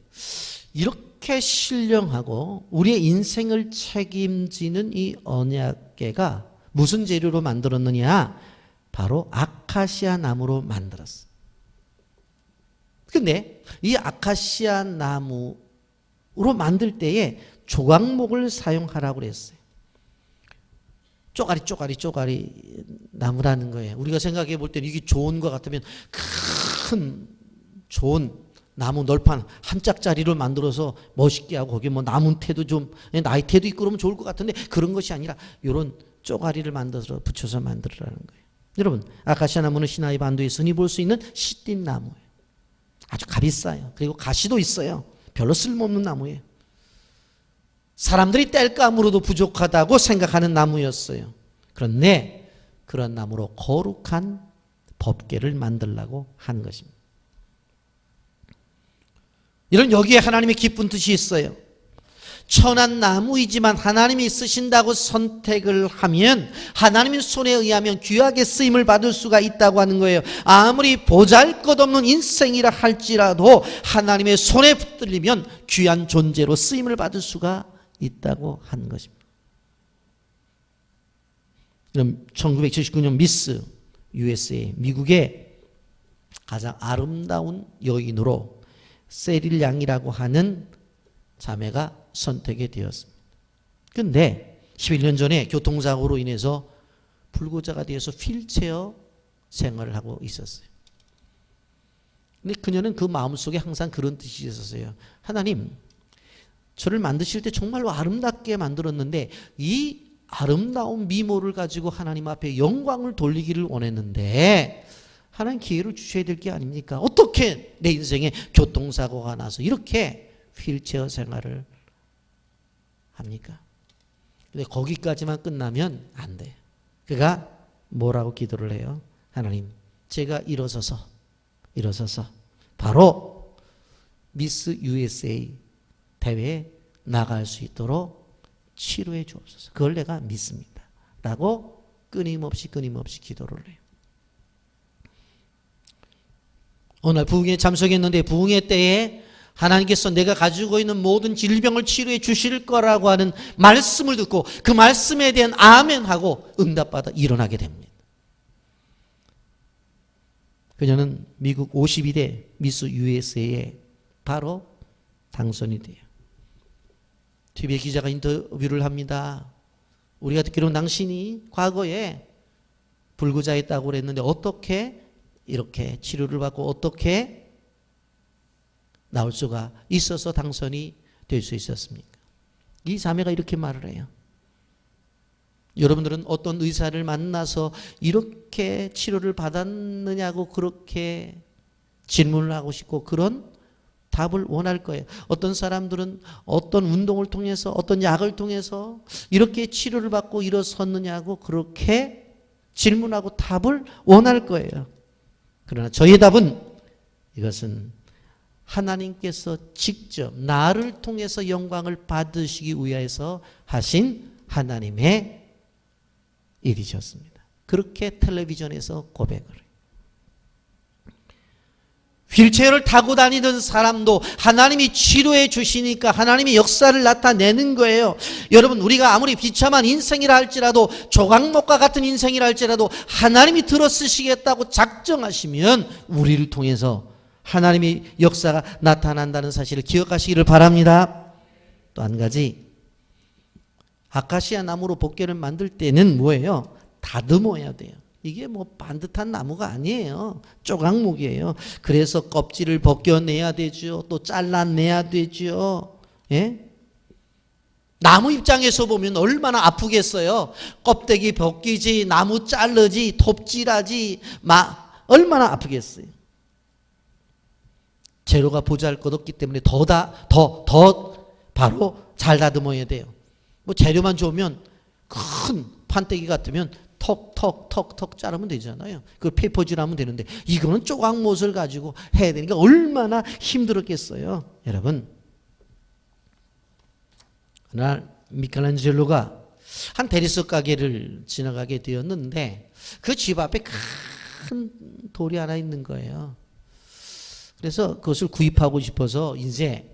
이렇게 신령하고 우리의 인생을 책임지는 이 언약궤가 무슨 재료로 만들었느냐? 바로 아카시아 나무로 만들었어. 근데 이 아카시아 나무로 만들 때에 조각목을 사용하라고 그랬어요. 쪼가리 나무라는 거예요. 우리가 생각해 볼 때는 이게 좋은 것 같으면 큰 좋은 나무 널판 한 짝짜리를 만들어서 멋있게 하고 거기에 뭐 나무테도 좀 나이테도 있고 그러면 좋을 것 같은데 그런 것이 아니라 이런 쪼가리를 만들어서 붙여서 만들으라는 거예요. 여러분, 아카시아 나무는 시나이 반도에 흔히 볼 수 있는 시띠 나무예요. 아주 값비싸요. 그리고 가시도 있어요. 별로 쓸모없는 나무예요. 사람들이 땔감으로도 부족하다고 생각하는 나무였어요. 그런데 그런 나무로 거룩한 법궤를 만들려고 한 것입니다. 이런 여기에 하나님의 기쁜 뜻이 있어요. 천한 나무이지만 하나님이 쓰신다고 선택을 하면 하나님의 손에 의하면 귀하게 쓰임을 받을 수가 있다고 하는 거예요. 아무리 보잘것없는 인생이라 할지라도 하나님의 손에 붙들리면 귀한 존재로 쓰임을 받을 수가 있다고 하는 것입니다. 그럼 1979년 미스 USA, 미국의 가장 아름다운 여인으로 세릴 양이라고 하는 자매가 선택이 되었습니다. 그런데 11년 전에 교통사고로 인해서 불구자가 되어서 휠체어 생활을 하고 있었어요. 근데 그녀는 그 마음속에 항상 그런 뜻이 있었어요. 하나님, 저를 만드실 때 정말로 아름답게 만들었는데 이 아름다운 미모를 가지고 하나님 앞에 영광을 돌리기를 원했는데 하나님 기회를 주셔야 될 게 아닙니까? 어떻게 내 인생에 교통사고가 나서 이렇게 휠체어 생활을 합니까? 근데 거기까지만 끝나면 안 돼. 그가 뭐라고 기도를 해요? 하나님, 제가 일어서서 바로 미스 USA 대회에 나갈 수 있도록 치료해 주옵소서. 그걸 내가 믿습니다. 라고 끊임없이 기도를 해요. 어느 날 부흥회에 참석했는데 부흥회 때에 하나님께서 내가 가지고 있는 모든 질병을 치료해 주실 거라고 하는 말씀을 듣고 그 말씀에 대한 아멘하고 응답받아 일어나게 됩니다. 그녀는 미국 52대 미스 USA에 바로 당선이 돼요. TV의 기자가 인터뷰를 합니다. 우리가 듣기로는 당신이 과거에 불구자였다고 그랬는데 어떻게 이렇게 치료를 받고 어떻게 나올 수가 있어서 당선이 될 수 있었습니까? 이 자매가 이렇게 말을 해요. 여러분들은 어떤 의사를 만나서 이렇게 치료를 받았느냐고 그렇게 질문을 하고 싶고 그런 답을 원할 거예요. 어떤 사람들은 어떤 운동을 통해서 어떤 약을 통해서 이렇게 치료를 받고 일어섰느냐고 그렇게 질문하고 답을 원할 거예요. 그러나 저의 답은 이것은 하나님께서 직접 나를 통해서 영광을 받으시기 위해서 하신 하나님의 일이셨습니다. 그렇게 텔레비전에서 고백을 해요. 휠체어를 타고 다니던 사람도 하나님이 치료해 주시니까 하나님이 역사를 나타내는 거예요. 여러분, 우리가 아무리 비참한 인생이라 할지라도 조각목과 같은 인생이라 할지라도 하나님이 들어쓰시겠다고 작정하시면 우리를 통해서 하나님의 역사가 나타난다는 사실을 기억하시기를 바랍니다. 또 한 가지, 아카시아 나무로 봇개를 만들 때는 뭐예요? 다듬어야 돼요. 이게 뭐 반듯한 나무가 아니에요. 조각목이에요. 그래서 껍질을 벗겨내야 되죠. 또 잘라내야 되죠. 예? 나무 입장에서 보면 얼마나 아프겠어요. 껍데기 벗기지, 나무 자르지, 톱질하지, 얼마나 아프겠어요. 재료가 보잘것없기 때문에 더 바로 잘 다듬어야 돼요. 뭐 재료만 좋으면 큰 판때기 같으면 턱 자르면 되잖아요. 그걸 페이퍼질하면 되는데 이거는 조각못을 가지고 해야 되니까 얼마나 힘들었겠어요. 여러분, 그날 미켈란젤로가 한 대리석 가게를 지나가게 되었는데 그 집 앞에 큰 돌이 하나 있는 거예요. 그래서 그것을 구입하고 싶어서 이제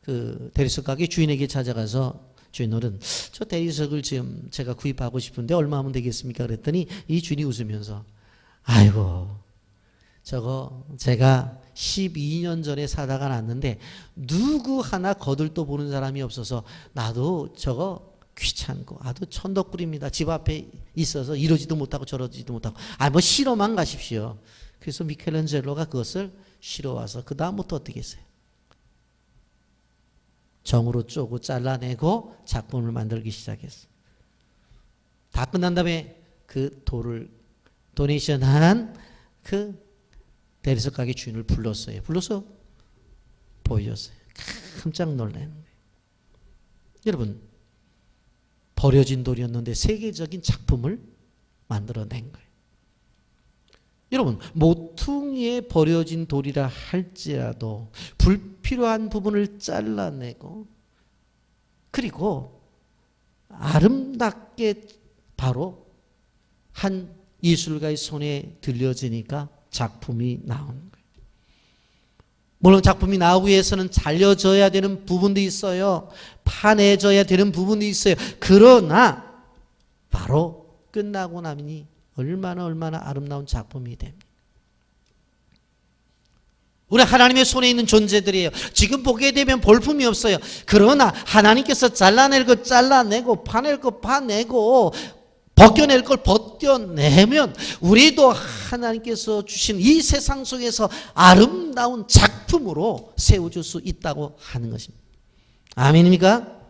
그 대리석 가게 주인에게 찾아가서, 주인어른, 저 대리석을 지금 제가 구입하고 싶은데 얼마 하면 되겠습니까? 그랬더니 이 주인이 웃으면서, 아이고, 저거 제가 12년 전에 사다가 놨는데 누구 하나 거들떠 보는 사람이 없어서 나도 저거 귀찮고 아주 천덕꾸리입니다. 집 앞에 있어서 이러지도 못하고 저러지도 못하고, 뭐 실어만 가십시오. 그래서 미켈란젤로가 그것을 실어와서 그 다음부터 어떻게 했어요? 정으로 쪼고 잘라내고 작품을 만들기 시작했어요. 다 끝난 다음에 그 돌을 도네이션한 그 대리석 가게 주인을 불렀어요. 불러서 보여줬어요. 깜짝 놀라는 거예요. 여러분, 버려진 돌이었는데 세계적인 작품을 만들어낸 거예요. 여러분, 모퉁이에 버려진 돌이라 할지라도 불필요한 부분을 잘라내고 그리고 아름답게 바로 한 예술가의 손에 들려지니까 작품이 나오는 거예요. 물론 작품이 나오기 위해서는 잘려져야 되는 부분도 있어요. 파내져야 되는 부분도 있어요. 그러나 바로 끝나고 나니 얼마나 아름다운 작품이 됩니다. 우리 하나님의 손에 있는 존재들이에요. 지금 보게 되면 볼품이 없어요. 그러나 하나님께서 잘라낼 것 잘라내고 파낼 것 파내고 벗겨낼 걸 벗겨내면 우리도 하나님께서 주신 이 세상 속에서 아름다운 작품으로 세워줄 수 있다고 하는 것입니다. 아멘입니까?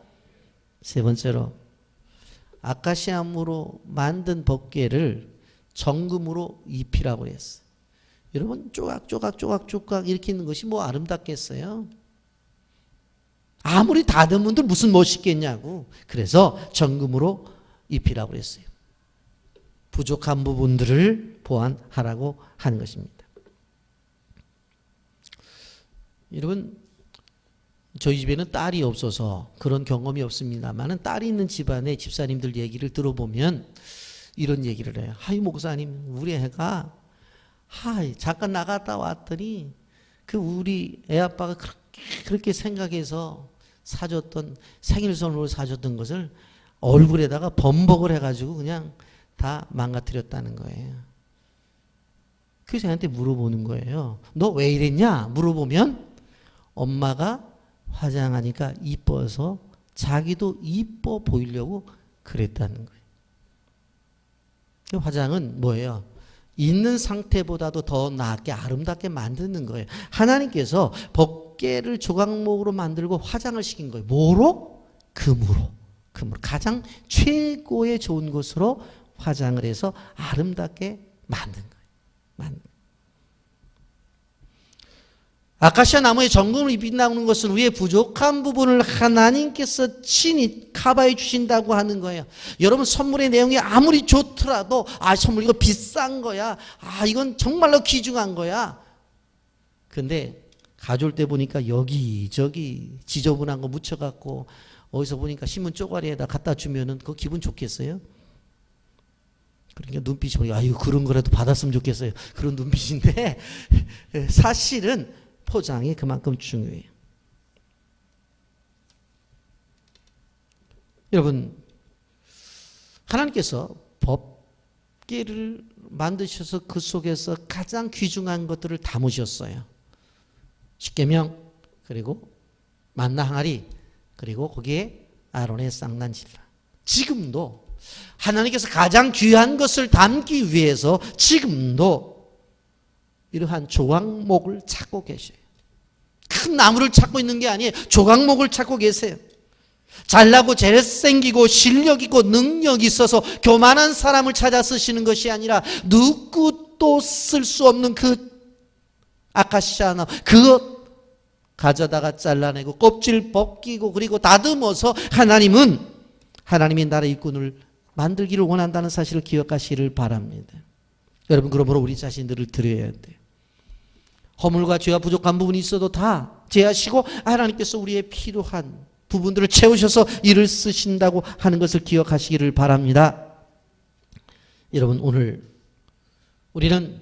세 번째로, 아카시아무로 만든 덮개를 정금으로 입히라고 했어요. 여러분, 조각 이렇게 있는 것이 뭐 아름답겠어요? 아무리 다듬은들 무슨 멋있겠냐고. 그래서 정금으로 입히라고 했어요. 부족한 부분들을 보완하라고 하는 것입니다. 여러분, 저희 집에는 딸이 없어서 그런 경험이 없습니다만 딸이 있는 집안의 집사님들 얘기를 들어보면 이런 얘기를 해요. 하이 목사님, 우리 애가 잠깐 나갔다 왔더니 그 우리 애 아빠가 그렇게 생각해서 사줬던, 생일 선물로 사줬던 것을 얼굴에다가 범벅을 해가지고 그냥 다 망가뜨렸다는 거예요. 그래서 저한테 물어보는 거예요. 너 왜 이랬냐? 물어보면 엄마가 화장하니까 이뻐서 자기도 이뻐 보이려고 그랬다는 거예요. 화장은 뭐예요? 있는 상태보다도 더 나게 아름답게 만드는 거예요. 하나님께서 덮개를 조각목으로 만들고 화장을 시킨 거예요. 뭐로? 금으로. 가장 최고의 좋은 것으로 화장을 해서 아름답게 만든 거예요. 아카시아 나무의 정금을 빛나는 것은 우리의 부족한 부분을 하나님께서 친히 커버해 주신다고 하는 거예요. 여러분, 선물의 내용이 아무리 좋더라도 선물 이거 비싼 거야. 이건 정말로 귀중한 거야. 근데 가져올 때 보니까 여기저기 지저분한 거 묻혀갖고 어디서 보니까 신문 쪼가리에다 갖다 주면은 그거 기분 좋겠어요? 그러니까 눈빛이 보니까 그런 거라도 받았으면 좋겠어요. 그런 눈빛인데 사실은 포장이 그만큼 중요해요. 여러분, 하나님께서 법계를 만드셔서 그 속에서 가장 귀중한 것들을 담으셨어요. 십계명, 그리고 만나 항아리, 그리고 거기에 아론의 쌍난질라. 지금도 하나님께서 가장 귀한 것을 담기 위해서 지금도 이러한 조각목을 찾고 계셔요. 큰 나무를 찾고 있는 게 아니에요. 조각목을 찾고 계세요. 잘나고 잘생기고 실력 있고 능력 있어서 교만한 사람을 찾아 쓰시는 것이 아니라 누구도 쓸 수 없는 그 아카시아 나무, 그것 가져다가 잘라내고 껍질 벗기고 그리고 다듬어서 하나님이 나라의 일꾼을 만들기를 원한다는 사실을 기억하시기를 바랍니다. 여러분, 그러므로 우리 자신들을 드려야 돼요. 허물과 죄와 부족한 부분이 있어도 다 제하시고 하나님께서 우리의 필요한 부분들을 채우셔서 일을 쓰신다고 하는 것을 기억하시기를 바랍니다. 여러분, 오늘 우리는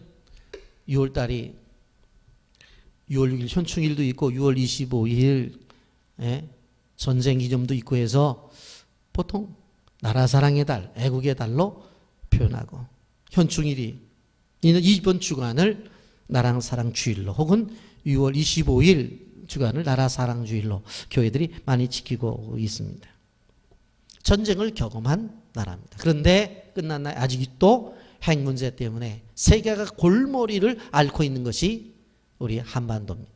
6월달이 6월 6일 현충일도 있고 6월 25일 전쟁 기념도 있고 해서 보통 나라 사랑의 달, 애국의 달로 표현하고, 현충일이 있는 이번 주간을 나라 사랑 주일로, 혹은 6월 25일 주간을 나라 사랑 주일로 교회들이 많이 지키고 있습니다. 전쟁을 경험한 나라입니다. 그런데 끝난 날 아직도 핵 문제 때문에 세계가 골머리를 앓고 있는 것이 우리 한반도입니다.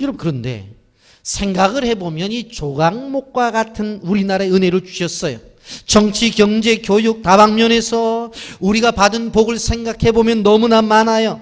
여러분, 그런데 생각을 해보면 이 조각목과 같은 우리나라의 은혜를 주셨어요. 정치, 경제, 교육 다방면에서 우리가 받은 복을 생각해보면 너무나 많아요.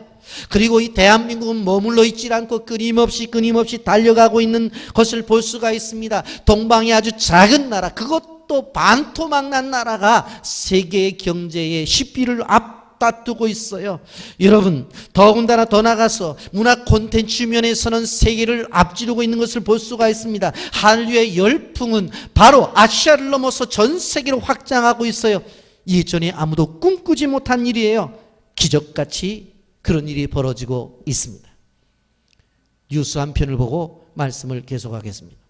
그리고 이 대한민국은 머물러 있지 않고 끊임없이 달려가고 있는 것을 볼 수가 있습니다. 동방의 아주 작은 나라, 그것도 반토막난 나라가 세계의 경제의 10위를 앞다투고 있어요. 여러분, 더군다나 더 나가서 문화 콘텐츠 면에서는 세계를 앞지르고 있는 것을 볼 수가 있습니다. 한류의 열풍은 바로 아시아를 넘어서 전 세계로 확장하고 있어요. 예전에 아무도 꿈꾸지 못한 일이에요. 기적같이 그런 일이 벌어지고 있습니다. 뉴스 한 편을 보고 말씀을 계속하겠습니다.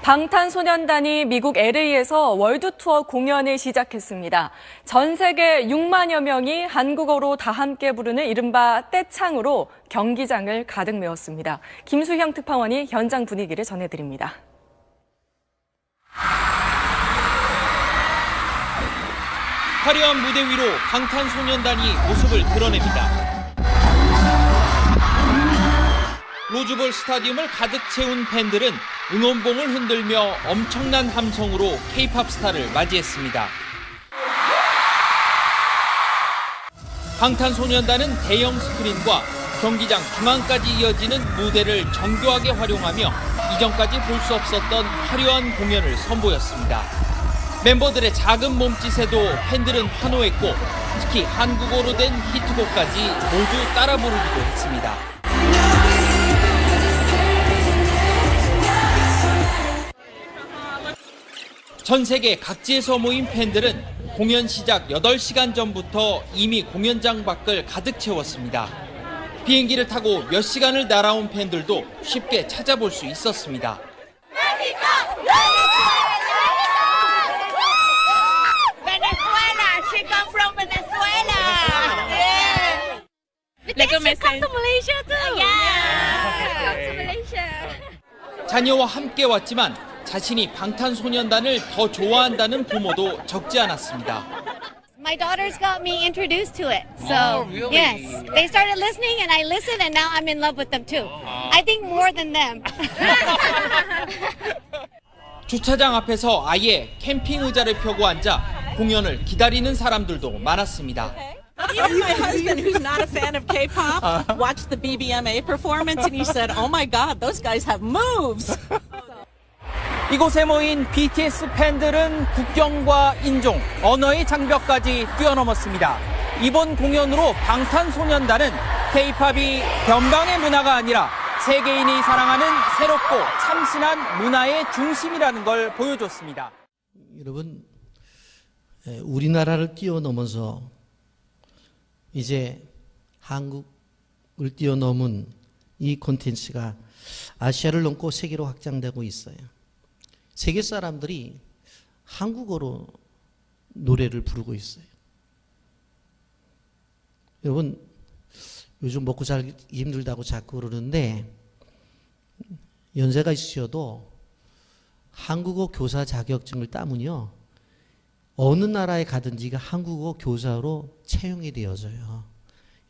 방탄소년단이 미국 LA에서 월드투어 공연을 시작했습니다. 전 세계 6만여 명이 한국어로 다 함께 부르는 이른바 떼창으로 경기장을 가득 메웠습니다. 김수형 특파원이 현장 분위기를 전해드립니다. 화려한 무대 위로 방탄소년단이 모습을 드러냅니다. 로즈볼 스타디움을 가득 채운 팬들은 응원봉을 흔들며 엄청난 함성으로 K-팝 스타를 맞이했습니다. 방탄소년단은 대형 스크린과 경기장 중앙까지 이어지는 무대를 정교하게 활용하며 이전까지 볼 수 없었던 화려한 공연을 선보였습니다. 멤버들의 작은 몸짓에도 팬들은 환호했고, 특히 한국어로 된 히트곡까지 모두 따라 부르기도 했습니다. 전 세계 각지에서 모인 팬들은 공연 시작 8시간 전부터 이미 공연장 밖을 가득 채웠습니다. 비행기를 타고 몇 시간을 날아온 팬들도 쉽게 찾아볼 수 있었습니다. Venezuela, she come from Venezuela. Yeah. Like she come to Malaysia too. Yeah. Come to Malaysia. 자녀와 함께 왔지만 자신이 방탄소년단을 더 좋아한다는 부모도 적지 않았습니다. My daughters got me introduced to it. So, yes, they started listening and I listened and now I'm in love with them too. I think more than them. 주차장 앞에서 아예 캠핑 의자를 펴고 앉아 공연을 기다리는 사람들도 많았습니다. Even my husband, who's not a fan of K-pop, watched the BBMA performance and he said, "Oh my God, those guys have moves." 이곳에 모인 BTS 팬들은 국경과 인종, 언어의 장벽까지 뛰어넘었습니다. 이번 공연으로 방탄소년단은 K-팝이 변방의 문화가 아니라 세계인이 사랑하는 새롭고 참신한 문화의 중심이라는 걸 보여줬습니다. 여러분, 우리나라를 뛰어넘어서 이제 한국을 뛰어넘은 이 콘텐츠가 아시아를 넘고 세계로 확장되고 있어요. 세계 사람들이 한국어로 노래를 부르고 있어요. 여러분, 요즘 먹고 살기 힘들다고 자꾸 그러는데 연세가 있으셔도 한국어 교사 자격증을 따면요, 어느 나라에 가든지가 한국어 교사로 채용이 되어져요.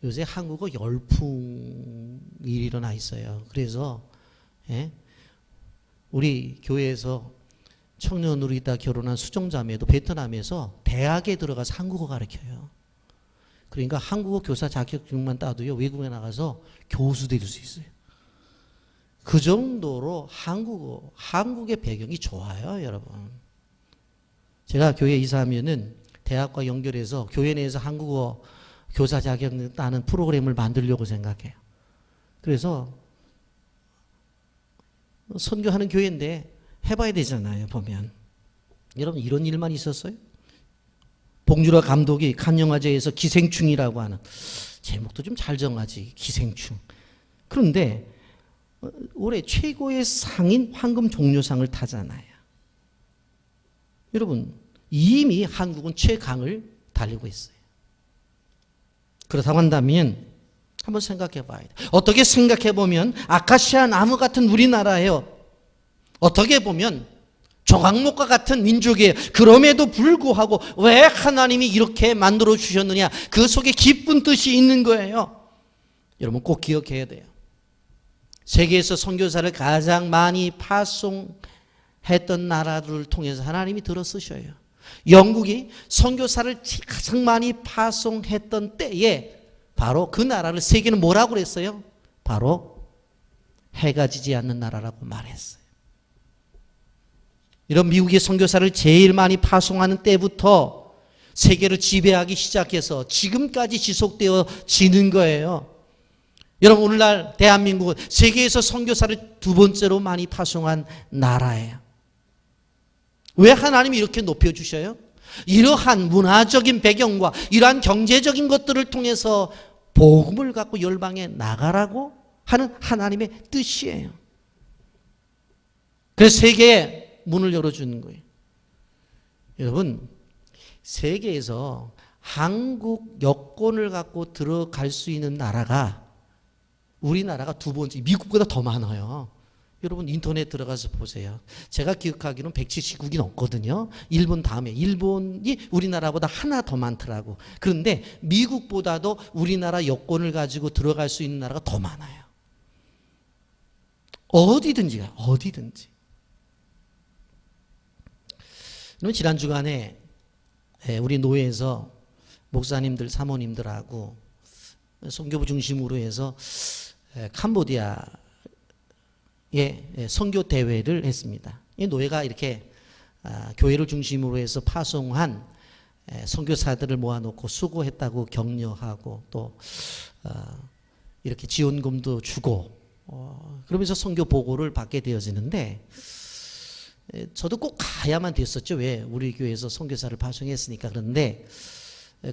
요새 한국어 열풍이 일어나 있어요. 그래서 우리 교회에서 청년으로 있다 결혼한 수정자매도 베트남에서 대학에 들어가서 한국어 가르쳐요. 그러니까 한국어 교사 자격증만 따도요, 외국에 나가서 교수 될 수 있어요. 그 정도로 한국의 배경이 좋아요, 여러분. 제가 교회 이사하면은 대학과 연결해서 교회 내에서 한국어 교사 자격증 따는 프로그램을 만들려고 생각해요. 그래서 선교하는 교회인데 해봐야 되잖아요, 보면. 여러분, 이런 일만 있었어요? 봉주라 감독이 칸 영화제에서 기생충이라고 하는, 제목도 좀 잘 정하지, 기생충. 그런데 올해 최고의 상인 황금 종려상을 타잖아요. 여러분, 이미 한국은 최강을 달리고 있어요. 그렇다고 한다면 한번 생각해 봐야 돼요. 어떻게 생각해 보면 아카시아 나무 같은 우리나라예요. 어떻게 보면 조각목과 같은 민족이에요. 그럼에도 불구하고 왜 하나님이 이렇게 만들어 주셨느냐, 그 속에 깊은 뜻이 있는 거예요. 여러분, 꼭 기억해야 돼요. 세계에서 선교사를 가장 많이 파송했던 나라들을 통해서 하나님이 들어 쓰셔요. 영국이 선교사를 가장 많이 파송했던 때에 바로 그 나라를 세계는 뭐라고 그랬어요? 바로 해가 지지 않는 나라라고 말했어요. 이런 미국의 선교사를 제일 많이 파송하는 때부터 세계를 지배하기 시작해서 지금까지 지속되어지는 거예요. 여러분, 오늘날 대한민국은 세계에서 선교사를 두 번째로 많이 파송한 나라예요. 왜 하나님이 이렇게 높여주셔요? 이러한 문화적인 배경과 이러한 경제적인 것들을 통해서 복음을 갖고 열방에 나가라고 하는 하나님의 뜻이에요. 그래서 세계에 문을 열어주는 거예요. 여러분, 세계에서 한국 여권을 갖고 들어갈 수 있는 나라가 우리나라가 두 번째, 미국보다 더 많아요. 여러분, 인터넷 들어가서 보세요. 제가 기억하기로는 170국이 넘거든요. 일본 다음에. 일본이 우리나라보다 하나 더 많더라고. 그런데 미국보다도 우리나라 여권을 가지고 들어갈 수 있는 나라가 더 많아요. 어디든지가, 어디든지. 지난 주간에 우리 노회에서 목사님들, 사모님들하고 선교부 중심으로 해서 캄보디아에 선교 대회를 했습니다. 이 노회가 이렇게 교회를 중심으로 해서 파송한 선교사들을 모아놓고 수고했다고 격려하고 또 이렇게 지원금도 주고 그러면서 선교 보고를 받게 되어지는데, 저도 꼭 가야만 됐었죠. 왜? 우리 교회에서 선교사를 파송했으니까. 그런데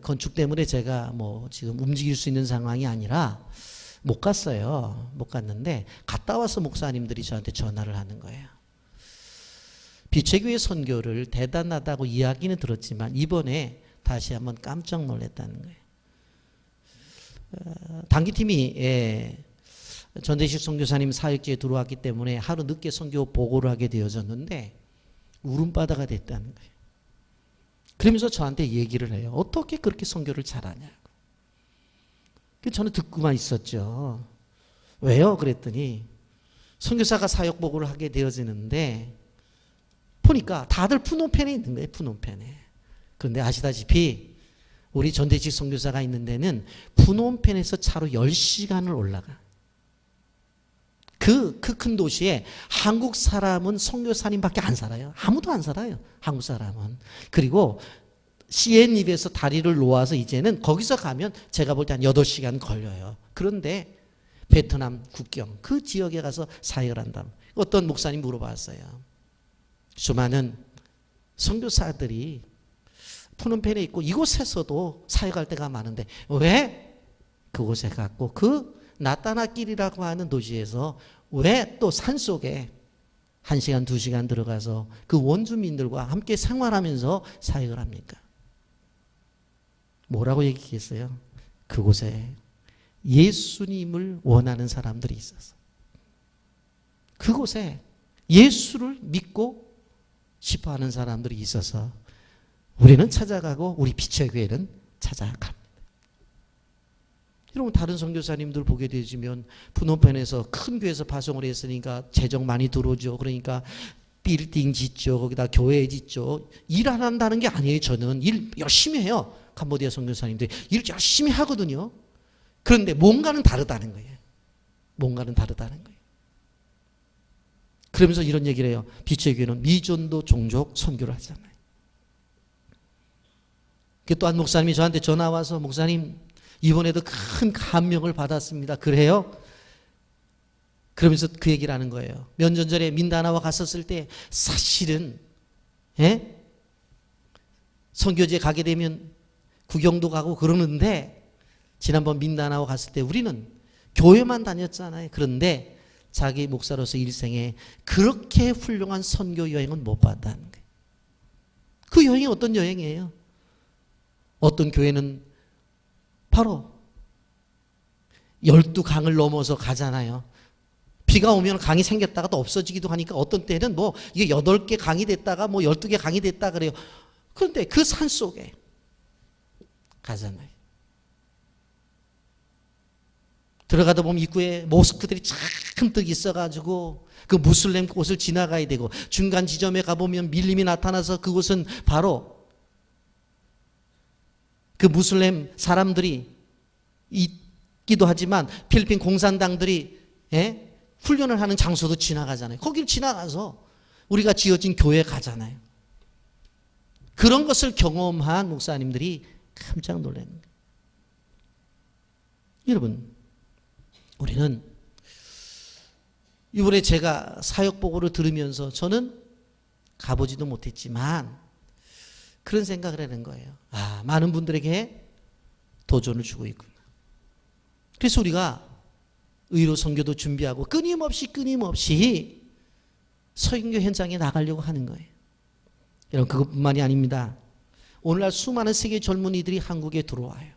건축 때문에 제가 뭐 지금 움직일 수 있는 상황이 아니라 못 갔어요. 못 갔는데 갔다 와서 목사님들이 저한테 전화를 하는 거예요. 비체교회 선교를 대단하다고 이야기는 들었지만 이번에 다시 한번 깜짝 놀랐다는 거예요. 단기팀이 전대식 선교사님 사역지에 들어왔기 때문에 하루 늦게 선교 보고를 하게 되어졌는데 울음바다가 됐다는 거예요. 그러면서 저한테 얘기를 해요. 어떻게 그렇게 선교를 잘하냐고. 저는 듣고만 있었죠. 왜요? 그랬더니 선교사가 사역 보고를 하게 되어지는데 보니까 다들 푸놈펜에 있는 거예요. 푸놈펜에. 그런데 아시다시피 우리 전대식 선교사가 있는 데는 푸놈펜에서 차로 10시간을 올라가. 그 큰 도시에 한국 사람은 선교사님밖에 안 살아요. 아무도 안 살아요. 한국 사람은. 그리고 시엔입에서 다리를 놓아서 이제는 거기서 가면 제가 볼 때 한 8시간 걸려요. 그런데 베트남 국경 그 지역에 가서 사역을 한다. 어떤 목사님 물어봤어요. 수많은 선교사들이 푸놈펜에 있고 이곳에서도 사역할 때가 많은데 왜 그곳에 갔고 그 나타나길이라고 하는 도시에서 왜 또 산속에 1시간, 2시간 들어가서 그 원주민들과 함께 생활하면서 사역을 합니까? 뭐라고 얘기했어요? 그곳에 예수님을 원하는 사람들이 있어서 그곳에 예수를 믿고 싶어하는 사람들이 있어서 우리는 찾아가고 우리 빛의 교회는 찾아갑니다. 여러분 다른 선교사님들 보게 되시면 푸놈펜에서 큰 교회에서 파송을 했으니까 재정 많이 들어오죠. 그러니까 빌딩 짓죠. 거기다 교회 짓죠. 일 안 한다는 게 아니에요. 저는 일 열심히 해요. 캄보디아 선교사님들 일 열심히 하거든요. 그런데 뭔가는 다르다는 거예요. 뭔가는 다르다는 거예요. 그러면서 이런 얘기를 해요. 빛의 교회는 미전도 종족 선교를 하잖아요. 또 한 목사님이 저한테 전화 와서 목사님 이번에도 큰 감명을 받았습니다. 그래요? 그러면서 그 얘기를 하는 거예요. 몇 년 전에 민다나와 갔었을 때 사실은 선교지에 가게 되면 구경도 가고 그러는데 지난번 민다나와 갔을 때 우리는 교회만 다녔잖아요. 그런데 자기 목사로서 일생에 그렇게 훌륭한 선교 여행은 못 봤다는 거예요. 그 여행이 어떤 여행이에요? 어떤 교회는 바로 12강을 넘어서 가잖아요. 비가 오면 강이 생겼다가 또 없어지기도 하니까 어떤 때는 뭐 이게 8개 강이 됐다가 뭐 12개 강이 됐다 그래요. 그런데 그 산 속에 가잖아요. 들어가다 보면 입구에 모스크들이 잔뜩 있어가지고 그 무슬림 곳을 지나가야 되고 중간 지점에 가보면 밀림이 나타나서 그곳은 바로 그 무슬림 사람들이 있기도 하지만 필리핀 공산당들이 훈련을 하는 장소도 지나가잖아요. 거길 지나가서 우리가 지어진 교회에 가잖아요. 그런 것을 경험한 목사님들이 깜짝 놀라는 거예요. 여러분, 우리는 이번에 제가 사역보고를 들으면서 저는 가보지도 못했지만 그런 생각을 하는 거예요. 아, 많은 분들에게 도전을 주고 있구나. 그래서 우리가 의로 선교도 준비하고 끊임없이 선교 현장에 나가려고 하는 거예요. 여러분 그것뿐만이 아닙니다. 오늘날 수많은 세계 젊은이들이 한국에 들어와요.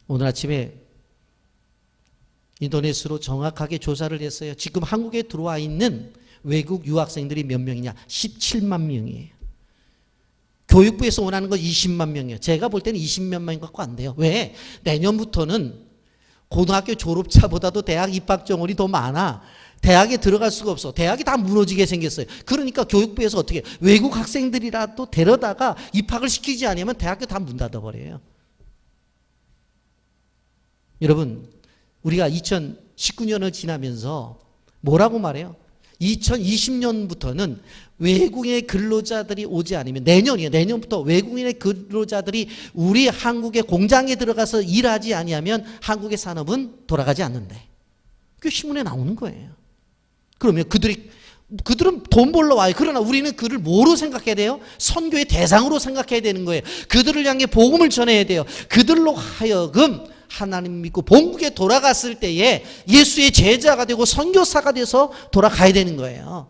오늘 아침에 인터넷으로 정확하게 조사를 했어요. 지금 한국에 들어와 있는 외국 유학생들이 몇 명이냐? 17만 명이에요. 교육부에서 원하는 건 20만 명이에요. 제가 볼 때는 20몇 명 갖고 안 돼요. 왜? 내년부터는 고등학교 졸업자보다도 대학 입학 정원이 더 많아. 대학에 들어갈 수가 없어. 대학이 다 무너지게 생겼어요. 그러니까 교육부에서 어떻게 외국 학생들이라도 데려다가 입학을 시키지 않으면 대학교 다 문 닫아버려요. 여러분 우리가 2019년을 지나면서 뭐라고 말해요? 2020년부터는 외국인의 근로자들이 오지 않으면 내년부터 외국인의 근로자들이 우리 한국의 공장에 들어가서 일하지 아니하면 한국의 산업은 돌아가지 않는데. 그게 신문에 나오는 거예요. 그러면 그들은 돈 벌러 와요. 그러나 우리는 그를 뭐로 생각해야 돼요? 선교의 대상으로 생각해야 되는 거예요. 그들을 향해 복음을 전해야 돼요. 그들로 하여금 하나님 믿고 본국에 돌아갔을 때에 예수의 제자가 되고 선교사가 돼서 돌아가야 되는 거예요.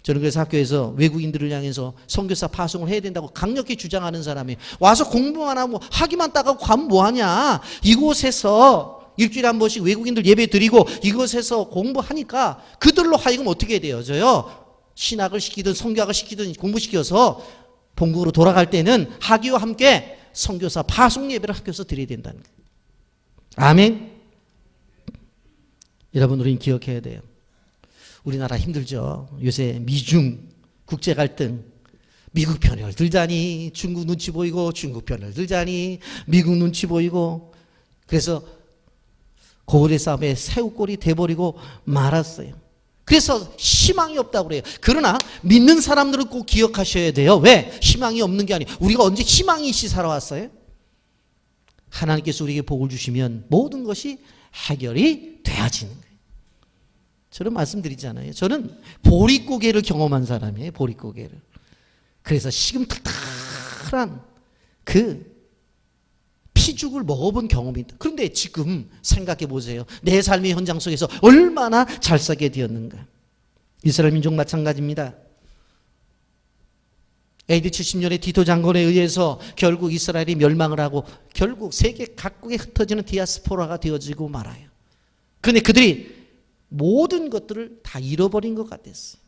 저는 그래서 학교에서 외국인들을 향해서 선교사 파송을 해야 된다고 강력히 주장하는 사람이 와서 공부만 하고 하기만 따가고 가면 뭐하냐. 이곳에서 일주일에 한 번씩 외국인들 예배 드리고 이곳에서 공부하니까 그들로 하여금 어떻게 되어져요? 신학을 시키든 성교학을 시키든 공부시켜서 본국으로 돌아갈 때는 학위와 함께 선교사 파송 예배를 학교에서 드려야 된다는 거예요. 아멘. 여러분 우리는 기억해야 돼요. 우리나라 힘들죠. 요새 미중 국제 갈등 미국 편을 들자니 중국 눈치 보이고, 중국 편을 들자니 미국 눈치 보이고, 그래서 고을의 싸움에 새우꼴이 돼버리고 말았어요. 그래서 희망이 없다고 그래요. 그러나 믿는 사람들은 꼭 기억하셔야 돼요. 왜? 희망이 없는 게 아니에요. 우리가 언제 희망이 있이 살아왔어요? 하나님께서 우리에게 복을 주시면 모든 것이 해결이 되어지는 거예요. 저는 말씀드리잖아요. 저는 보릿고개를 경험한 사람이에요. 보릿고개를. 그래서 시금탈탈한 그 피죽을 먹어본 경험이 있다. 그런데 지금 생각해 보세요. 내 삶의 현장 속에서 얼마나 잘 살게 되었는가. 이스라엘 민족 마찬가지입니다. AD 70년에 디도 장군에 의해서 결국 이스라엘이 멸망을 하고 결국 세계 각국에 흩어지는 디아스포라가 되어지고 말아요. 그런데 그들이 모든 것들을 다 잃어버린 것 같았어요.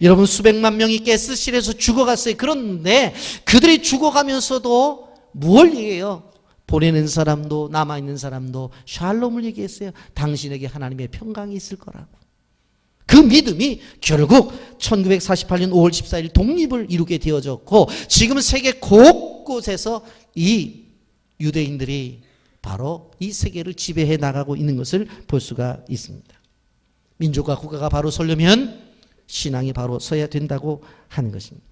여러분, 수백만 명이 가스실에서 죽어갔어요. 그런데 그들이 죽어가면서도 뭘 얘기해요? 보내는 사람도 남아있는 사람도 샬롬을 얘기했어요. 당신에게 하나님의 평강이 있을 거라고. 그 믿음이 결국 1948년 5월 14일 독립을 이루게 되어졌고, 지금 세계 곳곳에서 이 유대인들이 바로 이 세계를 지배해 나가고 있는 것을 볼 수가 있습니다. 민족과 국가가 바로 서려면 신앙이 바로 서야 된다고 하는 것입니다.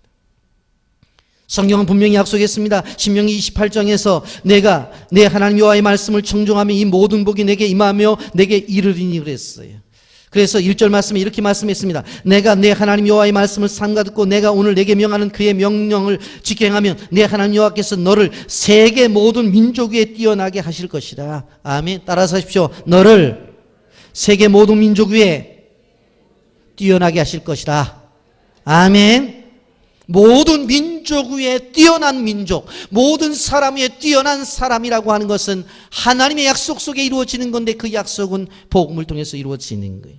성경은 분명히 약속했습니다. 신명기 28장에서 내가 내 하나님 여호와의 말씀을 청종하면 이 모든 복이 내게 임하며 내게 이르리니 그랬어요. 그래서 1절 말씀에 이렇게 말씀했습니다. 내가 내 하나님 여호와의 말씀을 삼가 듣고 내가 오늘 내게 명하는 그의 명령을 지켜 행하면 내 하나님 여호와께서 너를 세계 모든 민족 위에 뛰어나게 하실 것이다. 아멘. 따라서 하십시오. 너를 세계 모든 민족 위에 뛰어나게 하실 것이다. 아멘. 모든 민족 위에 뛰어난 민족, 모든 사람 위에 뛰어난 사람이라고 하는 것은 하나님의 약속 속에 이루어지는 건데, 그 약속은 복음을 통해서 이루어지는 거예요.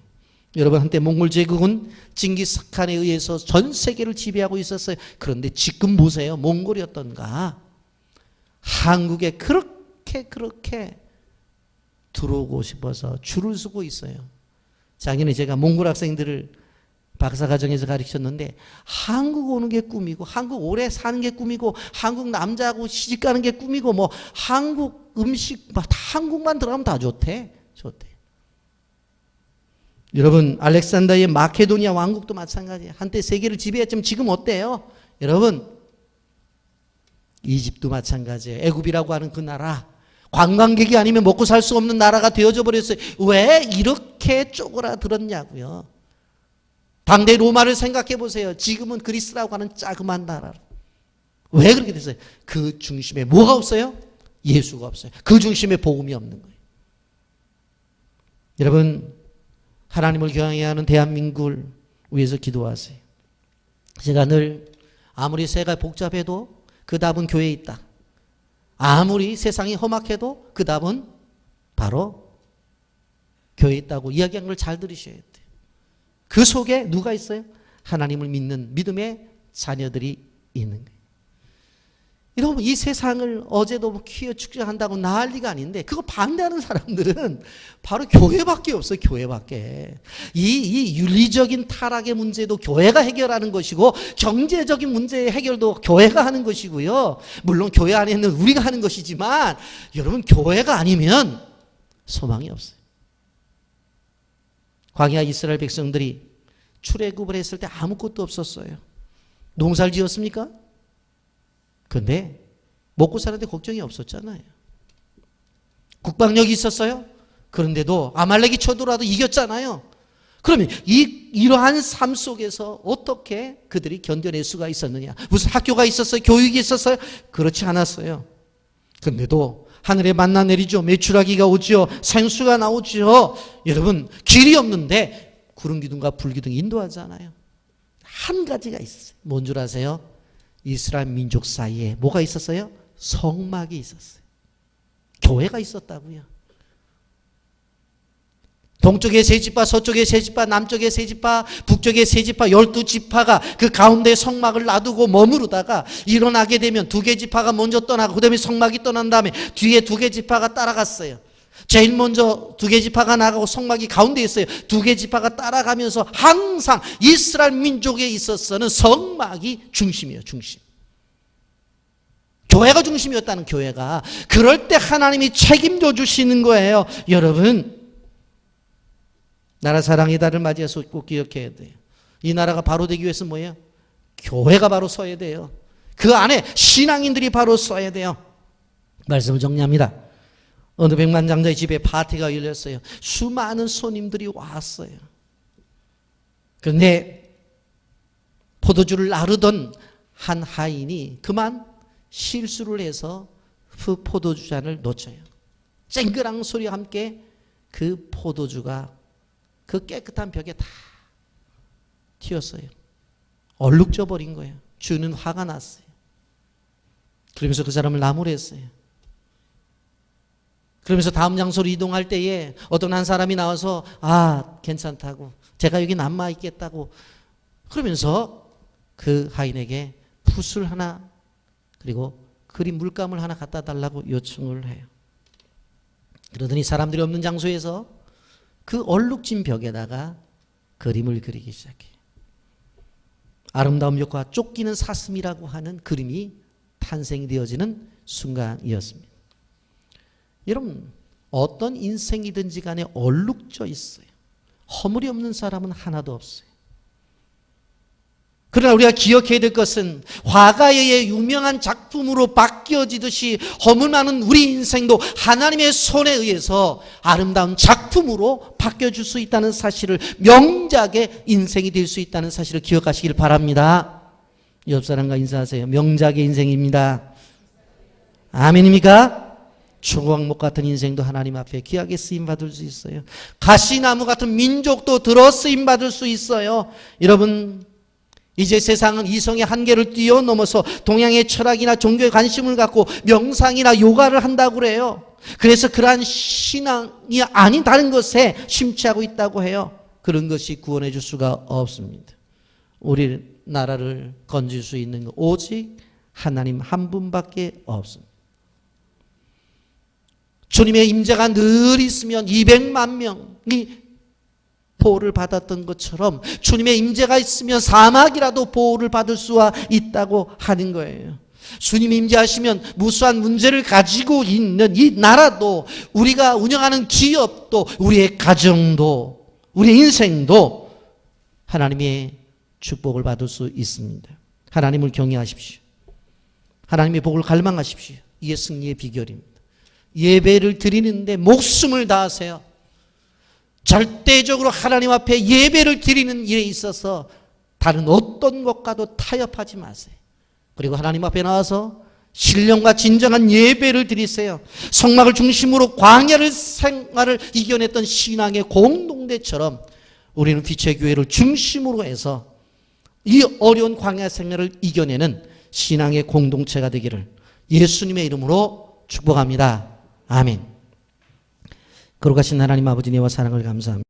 여러분, 한때 몽골 제국은 징기스칸에 의해서 전 세계를 지배하고 있었어요. 그런데 지금 보세요. 몽골이 어떤가? 한국에 그렇게 들어오고 싶어서 줄을 서고 있어요. 작년에 제가 몽골 학생들을 박사과정에서 가르쳤는데, 한국 오는 게 꿈이고, 한국 오래 사는 게 꿈이고, 한국 남자하고 시집 가는 게 꿈이고, 뭐 한국 음식 다 한국만 들어가면 다 좋대. 여러분, 알렉산더의 마케도니아 왕국도 마찬가지예요. 한때 세계를 지배했지만 지금 어때요? 여러분, 이집도 마찬가지예요. 애굽이라고 하는 그 나라, 관광객이 아니면 먹고 살 수 없는 나라가 되어져 버렸어요. 왜 이렇게 쪼그라들었냐고요. 당대 로마를 생각해 보세요. 지금은 그리스라고 하는 자그마한 나라. 왜 그렇게 됐어요? 그 중심에 뭐가 없어요? 예수가 없어요. 그 중심에 복음이 없는 거예요. 여러분, 하나님을 경외해야 하는 대한민국을 위해서 기도하세요. 제가 늘 아무리 세가 복잡해도 그 답은 교회에 있다. 아무리 세상이 험악해도 그 답은 바로 교회에 있다고 이야기한 걸 잘 들으셔야 돼요. 그 속에 누가 있어요? 하나님을 믿는 믿음의 자녀들이 있는 거예요. 여러분, 이 세상을 어제도 뭐 퀴어 축제한다고 난리가 아닌데, 그거 반대하는 사람들은 바로 교회밖에 없어요. 교회밖에. 이 윤리적인 타락의 문제도 교회가 해결하는 것이고, 경제적인 문제의 해결도 교회가 하는 것이고요. 물론 교회 안에는 우리가 하는 것이지만, 여러분, 교회가 아니면 소망이 없어요. 광야 이스라엘 백성들이 출애굽을 했을 때 아무것도 없었어요. 농사를 지었습니까? 그런데 먹고 사는데 걱정이 없었잖아요. 국방력이 있었어요? 그런데도 아말렉이 쳐들어와도 이겼잖아요. 그러면 이러한 삶 속에서 어떻게 그들이 견뎌낼 수가 있었느냐? 무슨 학교가 있었어요? 교육이 있었어요? 그렇지 않았어요. 그런데도 하늘에 만나 내리죠. 메추라기가 오죠. 생수가 나오죠. 여러분, 길이 없는데 구름 기둥과 불 기둥이 인도하잖아요. 한 가지가 있었어요. 뭔 줄 아세요? 이스라엘 민족 사이에 뭐가 있었어요? 성막이 있었어요. 교회가 있었다고요. 동쪽에 세 지파, 서쪽에 세 지파, 남쪽에 세 지파, 북쪽에 세 지파, 12지파가 그 가운데 성막을 놔두고 머무르다가 일어나게 되면 2개 지파가 먼저 떠나고, 그 다음에 성막이 떠난 다음에 뒤에 2개 지파가 따라갔어요. 제일 먼저 두 개 지파가 나가고 성막이 가운데 있어요. 두 개 지파가 따라가면서 항상 이스라엘 민족에 있어서는 성막이 중심이에요. 중심. 교회가 중심이었다는 교회가. 그럴 때 하나님이 책임져 주시는 거예요. 여러분, 나라 사랑의 달을 맞이해서 꼭 기억해야 돼요. 이 나라가 바로 되기 위해서 뭐예요? 교회가 바로 서야 돼요. 그 안에 신앙인들이 바로 서야 돼요. 말씀을 정리합니다. 어느 백만장자의 집에 파티가 열렸어요. 수많은 손님들이 왔어요. 그런데 포도주를 나르던 한 하인이 그만 실수를 해서 그 포도주 잔을 놓쳐요. 쨍그랑 소리와 함께 그 포도주가 그 깨끗한 벽에 다 튀었어요. 얼룩져 버린 거예요. 주는 화가 났어요. 그러면서 그 사람을 나무랬어요. 그러면서 다음 장소로 이동할 때에 어떤 한 사람이 나와서 괜찮다고, 제가 여기 남아 있겠다고, 그러면서 그 하인에게 붓을 하나 그리고 그림 물감을 하나 갖다 달라고 요청을 해요. 그러더니 사람들이 없는 장소에서 그 얼룩진 벽에다가 그림을 그리기 시작해요. 아름다운 벽과 쫓기는 사슴이라고 하는 그림이 탄생되어지는 순간이었습니다. 여러분, 어떤 인생이든지 간에 얼룩져 있어요. 허물이 없는 사람은 하나도 없어요. 그러나 우리가 기억해야 될 것은 화가의 유명한 작품으로 바뀌어지듯이 허물 많은 우리 인생도 하나님의 손에 의해서 아름다운 작품으로 바뀌어질 수 있다는 사실을, 명작의 인생이 될 수 있다는 사실을 기억하시길 바랍니다. 옆 사람과 인사하세요. 명작의 인생입니다. 아멘입니까? 초광목 같은 인생도 하나님 앞에 귀하게 쓰임받을 수 있어요. 가시나무 같은 민족도 들어 쓰임받을 수 있어요. 여러분, 이제 세상은 이성의 한계를 뛰어넘어서 동양의 철학이나 종교에 관심을 갖고 명상이나 요가를 한다고 그래요. 그래서 그러한 신앙이 아닌 다른 것에 심취하고 있다고 해요. 그런 것이 구원해 줄 수가 없습니다. 우리나라를 건질 수 있는 것 오직 하나님 한 분밖에 없습니다. 주님의 임재가 늘 있으면 200만 명이 보호를 받았던 것처럼 주님의 임재가 있으면 사막이라도 보호를 받을 수가 있다고 하는 거예요. 주님이 임재하시면 무수한 문제를 가지고 있는 이 나라도, 우리가 운영하는 기업도, 우리의 가정도, 우리의 인생도 하나님의 축복을 받을 수 있습니다. 하나님을 경외하십시오. 하나님의 복을 갈망하십시오. 이게 승리의 비결입니다. 예배를 드리는데 목숨을 다하세요. 절대적으로 하나님 앞에 예배를 드리는 일에 있어서 다른 어떤 것과도 타협하지 마세요. 그리고 하나님 앞에 나와서 신령과 진정한 예배를 드리세요. 성막을 중심으로 광야를 생활을 이겨냈던 신앙의 공동체처럼 우리는 빛의 교회를 중심으로 해서 이 어려운 광야 생활을 이겨내는 신앙의 공동체가 되기를 예수님의 이름으로 축복합니다. 아멘. 거룩하신 하나님 아버지, 은혜와 사랑을 감사합니다.